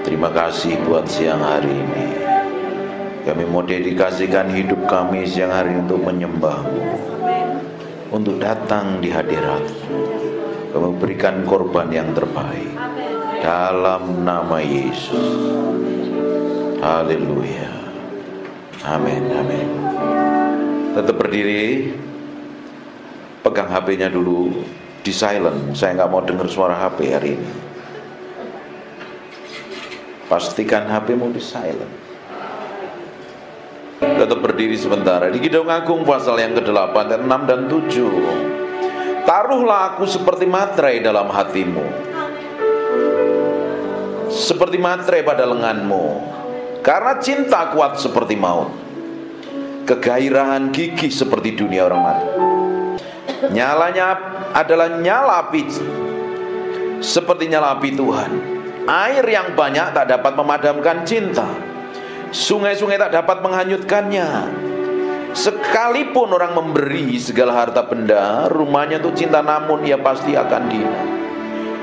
Terima kasih buat siang hari ini. Kami mau dedikasikan hidup kami siang hari untuk menyembah-Mu, untuk datang di hadirat. Kami berikan korban yang terbaik dalam nama Yesus. Haleluya. Amin, amin. Tetap berdiri. Pegang HP-nya dulu di silent. Saya nggak mau dengar suara HP hari ini. Pastikan HP-mu di silent. Tetap berdiri sebentar. Di Kidung Agung pasal yang ke-8 ayat 6 dan 7. Taruhlah aku seperti materai dalam hatimu, seperti materai pada lenganmu, karena cinta kuat seperti maut, kegairahan gigih seperti dunia orang mati. Nyalanya adalah nyala api, seperti nyala api Tuhan. Air yang banyak tak dapat memadamkan cinta, sungai-sungai tak dapat menghanyutkannya. Sekalipun orang memberi segala harta benda, rumahnya untuk cinta, namun ia pasti akan hina.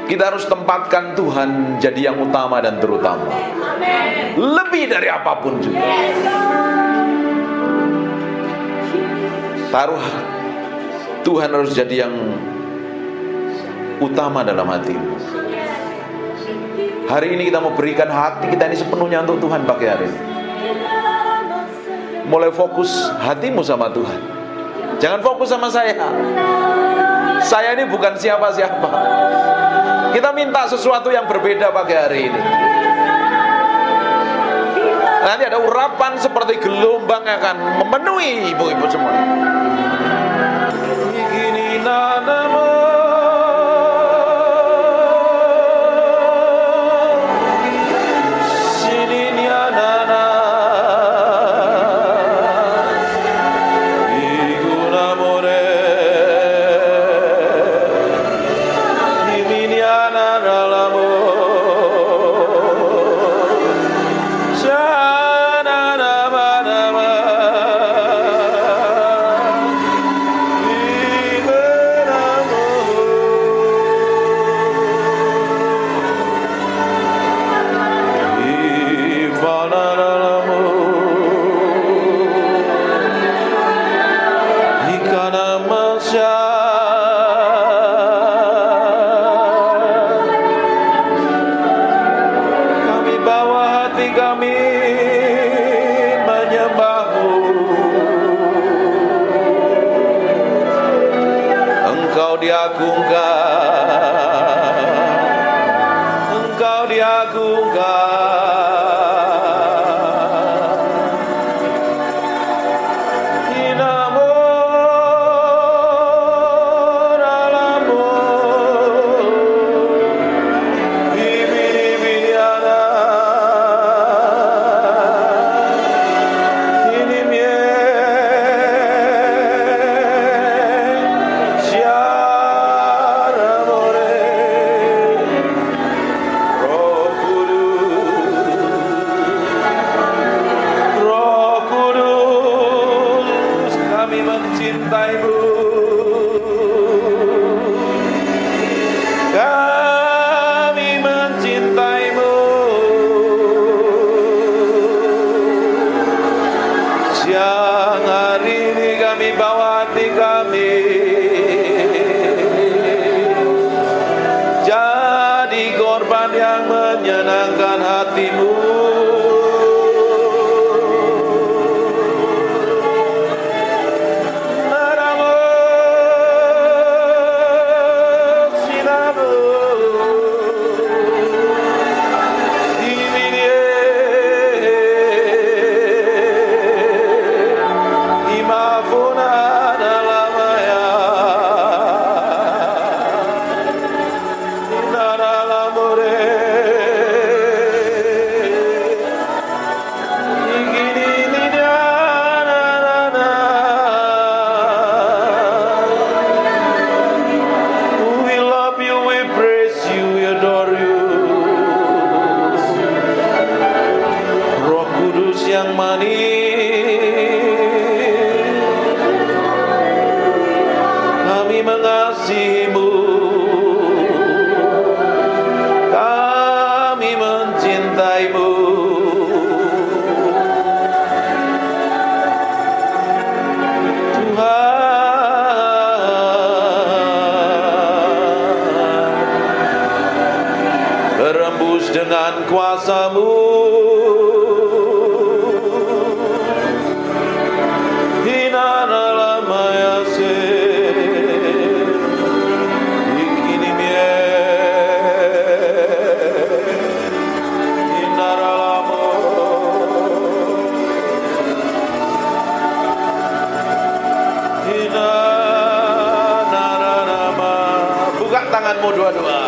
Kita harus tempatkan Tuhan jadi yang utama dan terutama, lebih dari apapun juga. Taruh Tuhan harus jadi yang utama dalam hatimu. Hari ini kita mau berikan hati kita ini sepenuhnya untuk Tuhan pagi hari ini. Mulai fokus hatimu sama Tuhan. Jangan fokus sama saya. Saya ini bukan siapa-siapa. Kita minta sesuatu yang berbeda pagi hari ini. Nanti ada urapan seperti gelombang yang akan memenuhi ibu-ibu semua. Gini nanamu, sini nana, igunamore, ini nana nalamu. yang manis, kami mengasihimu, kami mencintaimu. Berembus dengan kuasa-Mu, buka tanganmu dua-dua.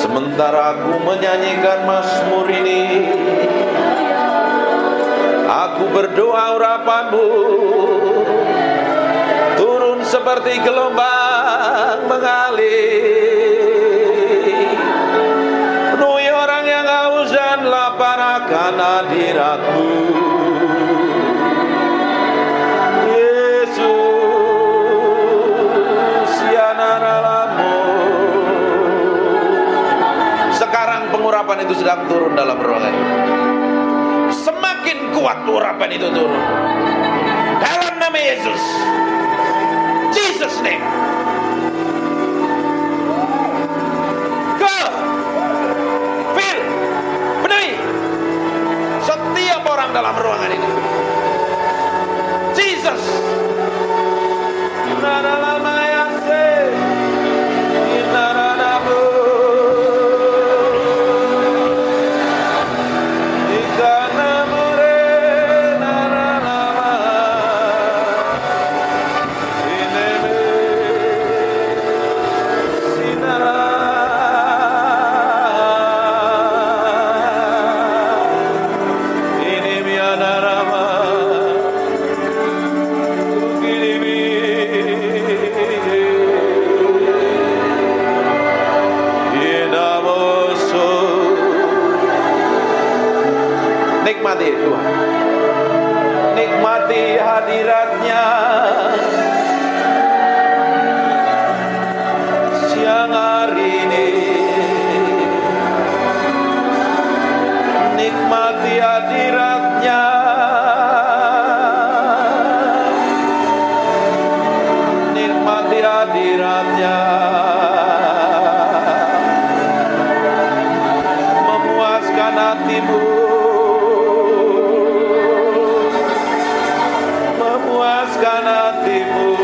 Sementara aku menyanyikan mazmur ini, aku berdoa urapan-Mu turun seperti gelombang mengalir, penuhi orang yang haus dan lapar akan hadirat-Mu. Urapan itu sedang turun dalam ruangan ini. Semakin kuat urapan itu turun dalam nama Yesus. Jesus name. Go, fill, penuhi setiap orang dalam ruangan ini. Jesus. Nikmati Tuhan, nikmati hadirat-Nya siang hari ini, nikmati hadirat-Nya, nikmati hadirat-Nya, memuaskan hatimu, memuaskan hatimu,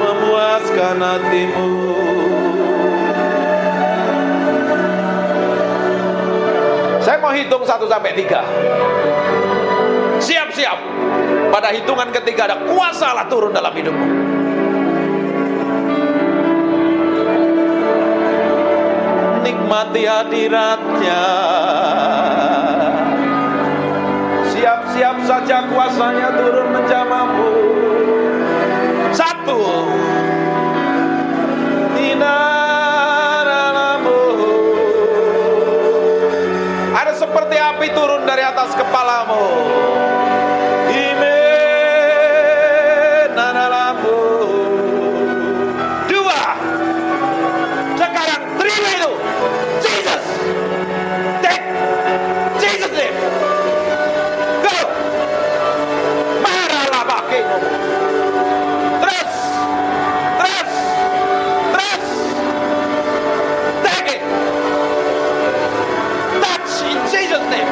memuaskan hatimu. Saya mau hitung 1 sampai 3. Siap-siap. Pada hitungan ketiga ada kuasa Allah turun dalam hidupmu. Nikmati hadirat-Nya. Siap-siap saja kuasanya turun menjamahmu. 1. Ada seperti api turun dari atas kepalamu. Sekarang terima itu. Jesus. Take. Jesus name. Go. Maralah bagimu. Terus. Take it. Touch in Jesus name.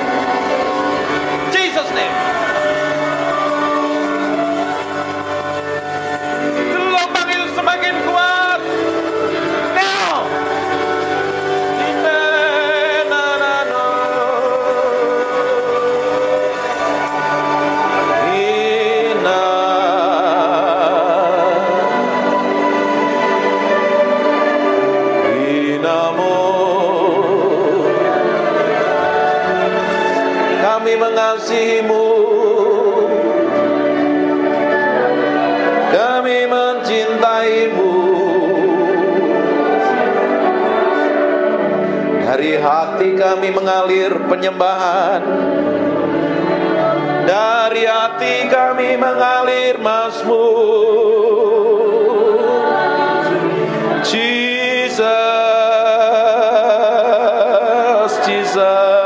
Jesus name. kami mengalir penyembahan, dari hati kami mengalir Mazmur. Jesus, Jesus.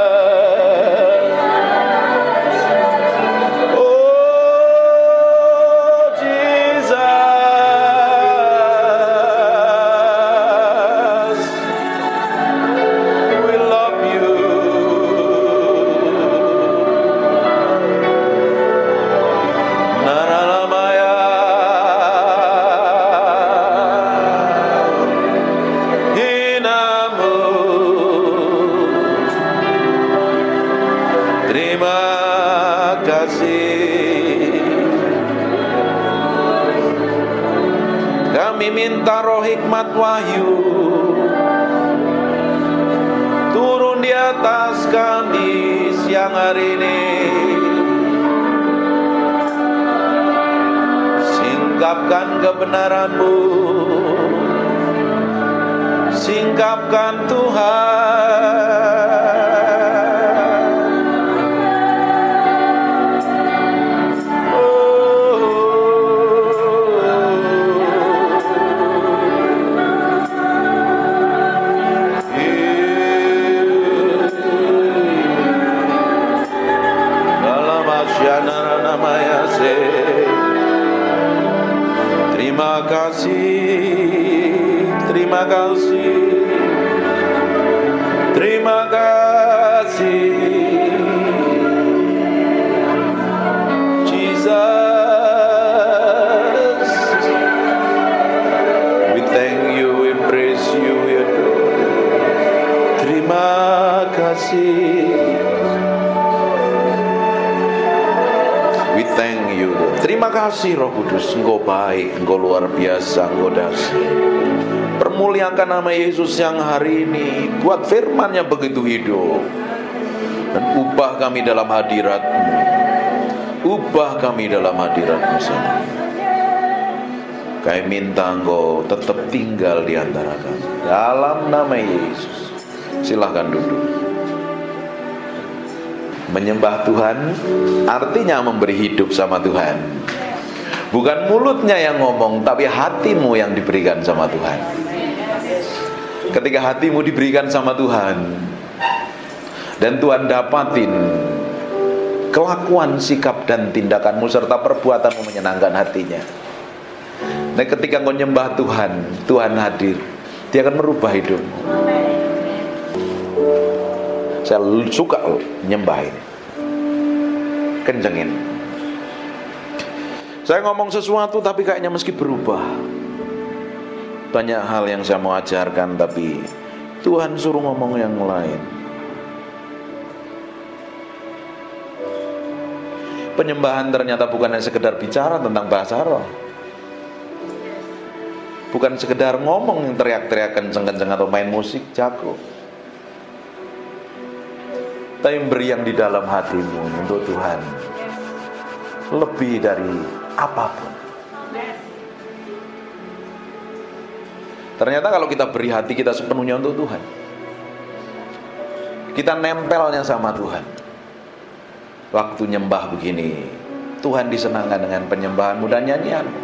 Minta roh hikmat wahyu turun di atas kami siang hari ini. Singkapkan kebenaran-Mu, singkapkan Tuhan. Terima kasih, terima kasih, terima kasih, Jesus. We thank you, we praise you, we adore. Terima kasih. We thank you. Terima kasih Roh Kudus, Engkau baik, Engkau luar biasa, Engkau dahsyat. Permuliakan nama Yesus yang hari ini, buat firman-Nya begitu hidup, dan ubah kami dalam hadirat-Mu. Ubah kami dalam hadirat-Mu sendiri. Kami minta Engkau tetap tinggal di antara kami, dalam nama Yesus. Silahkan duduk. Menyembah Tuhan artinya memberi hidup sama Tuhan. Bukan mulutnya yang ngomong, tapi hatimu yang diberikan sama Tuhan. Ketika hatimu diberikan sama Tuhan, dan Tuhan dapatin kelakuan, sikap, dan tindakanmu serta perbuatanmu menyenangkan hatinya. Dan ketika kau nyembah Tuhan, Tuhan hadir, Dia akan merubah hidupmu. Saya suka nyembah ini, kencengin. Saya ngomong sesuatu tapi kayaknya meski berubah. Banyak hal yang saya mau ajarkan tapi Tuhan suruh ngomong yang lain. Penyembahan ternyata bukan hanya sekedar bicara tentang bahasa roh, bukan sekedar ngomong yang teriak-teriak kenceng-kenceng atau main musik jago, tapi beri yang di dalam hatimu untuk Tuhan, lebih dari apapun. Ternyata kalau kita beri hati kita sepenuhnya untuk Tuhan, kita nempelnya sama Tuhan. Waktu nyembah begini, Tuhan disenangkan dengan penyembahanmu dan nyanyianmu.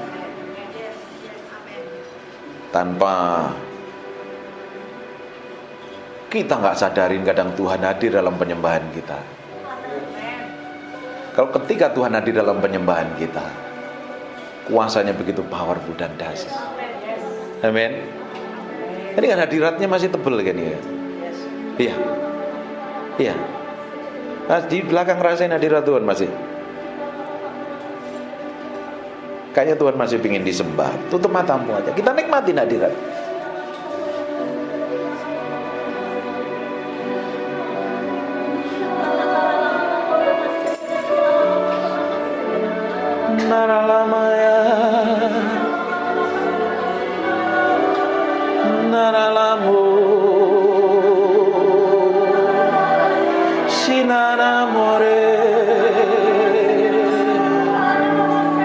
Tanpa kita nggak sadarin, kadang Tuhan hadir dalam penyembahan kita. Kalau ketika Tuhan hadir dalam penyembahan kita, kuasanya begitu powerful dan dahsyat. Amin. Ini kan hadiratnya masih tebel kan ya? Iya. Iya. Nah, di belakang rasain hadirat Tuhan masih. Kayaknya Tuhan masih ingin disembah. Tutup matamu aja, kita nikmatin hadirat. Naralamaya, naralamu, sinaramore,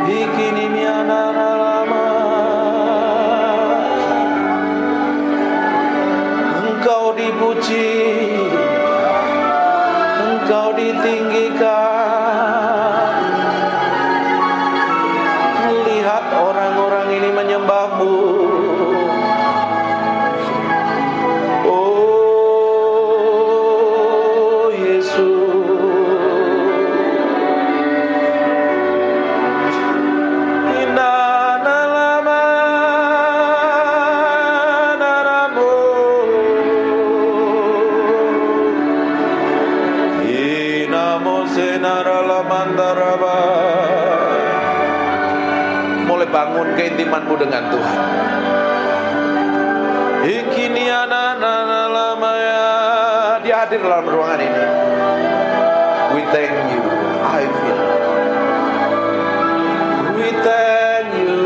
ikinimia naralama. Engkau dipuji, bangun keintimanmu dengan Tuhan. Dia hadir dalam ruangan ini. We thank you. I feel. We thank you.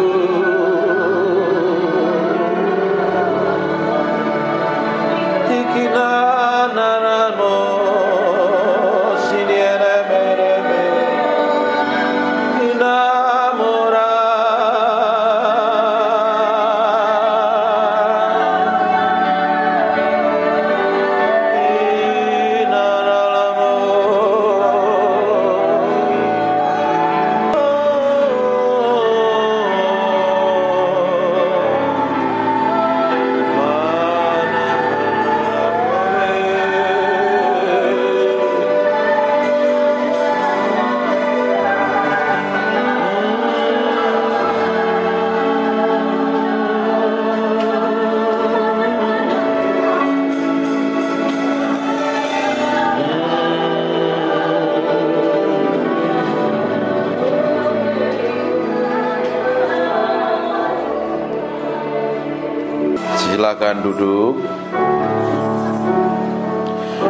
Silakan duduk.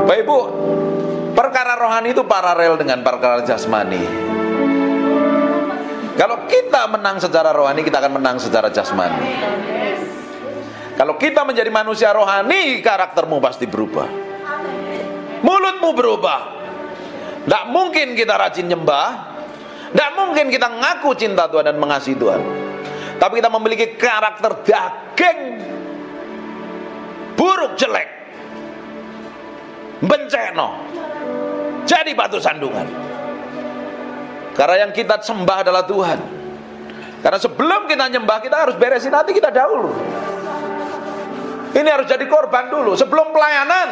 Bapak Ibu, perkara rohani itu paralel dengan perkara jasmani. Kalau kita menang secara rohani, kita akan menang secara jasmani. Kalau kita menjadi manusia rohani, karaktermu pasti berubah. Mulutmu berubah. Tidak mungkin kita rajin nyembah, tidak mungkin kita ngaku cinta Tuhan dan mengasihi Tuhan. Tapi kita memiliki karakter daging, buruk, jelek, benceno, jadi batu sandungan. Karena yang kita sembah adalah Tuhan. Karena sebelum kita nyembah, kita harus beresin hati kita dahulu. Ini harus jadi korban dulu. Sebelum pelayanan,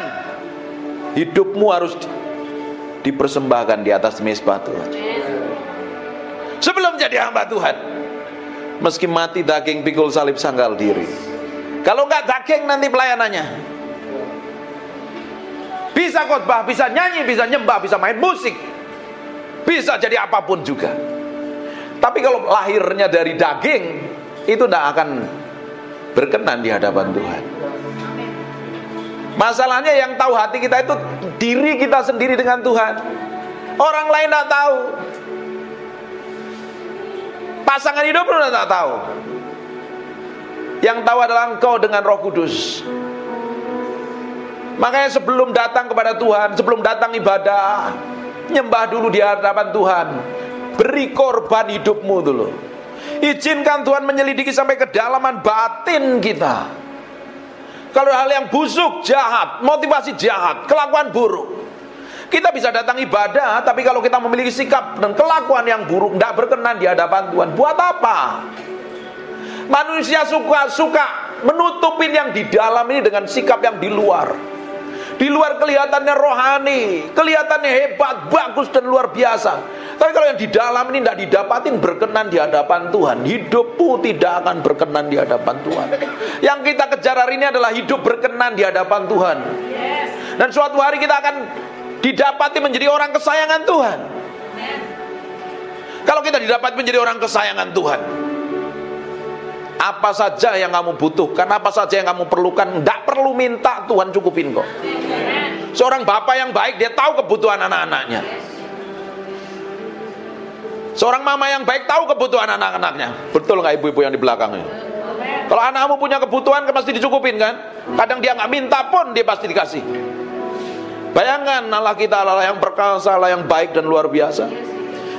hidupmu harus dipersembahkan di atas mezbah Tuhan. Sebelum jadi hamba Tuhan, meski mati daging, pikul salib, sangkal diri. Kalau enggak daging, nanti pelayanannya bisa khotbah, bisa nyanyi, bisa nyembah, bisa main musik, bisa jadi apapun juga. Tapi kalau lahirnya dari daging, itu tidak akan berkenan di hadapan Tuhan. Masalahnya yang tahu hati kita itu diri kita sendiri dengan Tuhan. Orang lain tidak tahu. Pasangan hidup pun tidak tahu. Yang tahu adalah engkau dengan Roh Kudus. Makanya sebelum datang kepada Tuhan, sebelum datang ibadah, nyembah dulu di hadapan Tuhan. Beri korban hidupmu dulu. Izinkan Tuhan menyelidiki sampai kedalaman batin kita. Kalau hal yang busuk, jahat, motivasi jahat, kelakuan buruk, kita bisa datang ibadah, tapi kalau kita memiliki sikap dan kelakuan yang buruk, tidak berkenan di hadapan Tuhan, buat apa? Manusia suka menutupin yang di dalam ini dengan sikap yang di luar. Di luar kelihatannya rohani, kelihatannya hebat, bagus dan luar biasa. Tapi kalau yang di dalam ini tidak didapatin berkenan di hadapan Tuhan, hidupmu tidak akan berkenan di hadapan Tuhan. Yang kita kejar hari ini adalah hidup berkenan di hadapan Tuhan. Dan suatu hari kita akan didapati menjadi orang kesayangan Tuhan. Kalau kita didapati menjadi orang kesayangan Tuhan, apa saja yang kamu butuhkan, apa saja yang kamu perlukan, tidak perlu minta, Tuhan cukupin kok. Seorang bapak yang baik, dia tahu kebutuhan anak-anaknya. Seorang mama yang baik tahu kebutuhan anak-anaknya. Betul nggak ibu-ibu yang di belakangnya? Kalau anakmu punya kebutuhan, kan pasti dicukupin kan? Kadang dia nggak minta pun, dia pasti dikasih. Bayangkan Allah kita Allah yang perkasa, Allah yang baik dan luar biasa.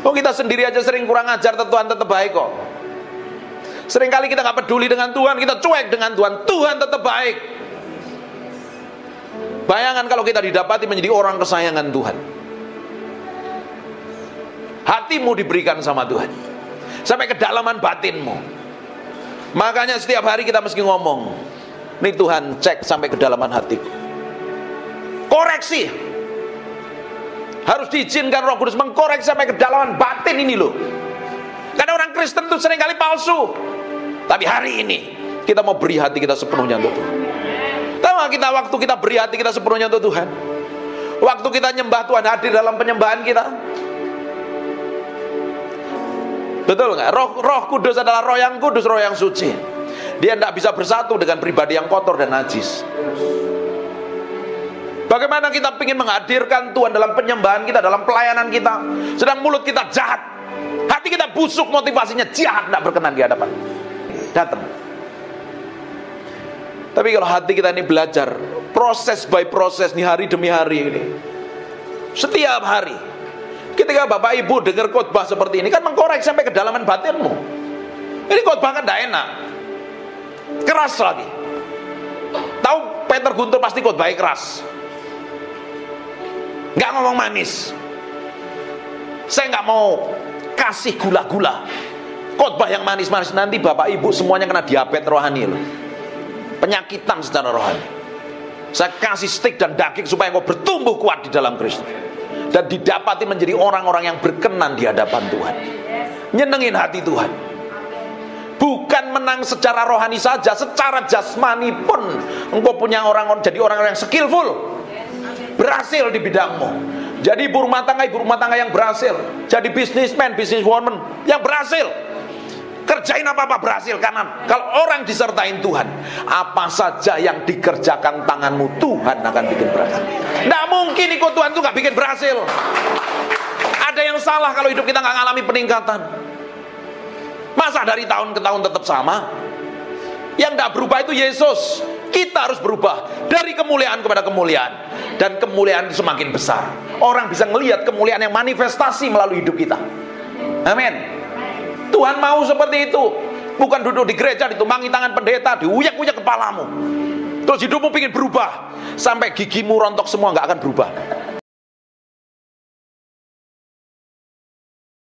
Oh, kita sendiri aja sering kurang ajar, Tuhan tetap baik kok. Seringkali kita nggak peduli dengan Tuhan, kita cuek dengan Tuhan, Tuhan tetap baik. Bayangkan kalau kita didapati menjadi orang kesayangan Tuhan. Hatimu diberikan sama Tuhan sampai kedalaman batinmu. Makanya setiap hari kita mesti ngomong, nih Tuhan, cek sampai kedalaman hatiku. Koreksi. Harus diizinkan Roh Kudus mengkoreksi sampai kedalaman batin ini loh. Karena orang Kristen tuh seringkali palsu. Tapi hari ini kita mau beri hati kita sepenuhnya untuk Tuhan. Tahu gak kita waktu kita beri hati kita sepenuhnya untuk Tuhan? Waktu kita nyembah, Tuhan hadir dalam penyembahan kita. Betul nggak? Roh Kudus adalah roh yang kudus, roh yang suci. Dia tidak bisa bersatu dengan pribadi yang kotor dan najis. Bagaimana kita ingin menghadirkan Tuhan dalam penyembahan kita, dalam pelayanan kita, sedang mulut kita jahat, hati kita busuk, motivasinya jahat, tidak berkenan di hadapan. Datang. Tapi kalau hati kita ini belajar, proses by proses nih, hari demi hari ini, setiap hari, ketika Bapak Ibu dengar khotbah seperti ini, kan mengkorek sampai kedalaman batinmu. Ini khotbah kan tidak enak, keras lagi. Tahu Peter Guntur pasti khotbahnya keras, nggak ngomong manis. Saya nggak mau kasih gula-gula, khotbah yang manis-manis, nanti Bapak Ibu semuanya kena diabetes rohani loh. Penyakitan secara rohani. Saya kasih stik dan daging supaya engkau bertumbuh kuat di dalam Kristus dan didapati menjadi orang-orang yang berkenan di hadapan Tuhan, nyenengin hati Tuhan. Bukan menang secara rohani saja, secara jasmani pun engkau punya jadi orang-orang yang skillful, berhasil di bidangmu. Jadi ibu rumah tangga yang berhasil, jadi businessman, businesswoman yang berhasil. Kerjain apa-apa berhasil, karena kalau orang disertain Tuhan, apa saja yang dikerjakan tanganmu Tuhan akan bikin berhasil. Nggak mungkin ikut Tuhan itu nggak bikin berhasil. Ada yang salah kalau hidup kita nggak ngalami peningkatan. Masa dari tahun ke tahun tetap sama? Yang nggak berubah itu Yesus. Kita harus berubah dari kemuliaan kepada kemuliaan, dan kemuliaan itu semakin besar. Orang bisa melihat kemuliaan yang manifestasi melalui hidup kita. Amin. Tuhan mau seperti itu. Bukan duduk di gereja ditumpangi tangan pendeta, diuyak-uyak kepalamu, terus hidupmu ingin berubah sampai gigimu rontok semua, nggak akan berubah.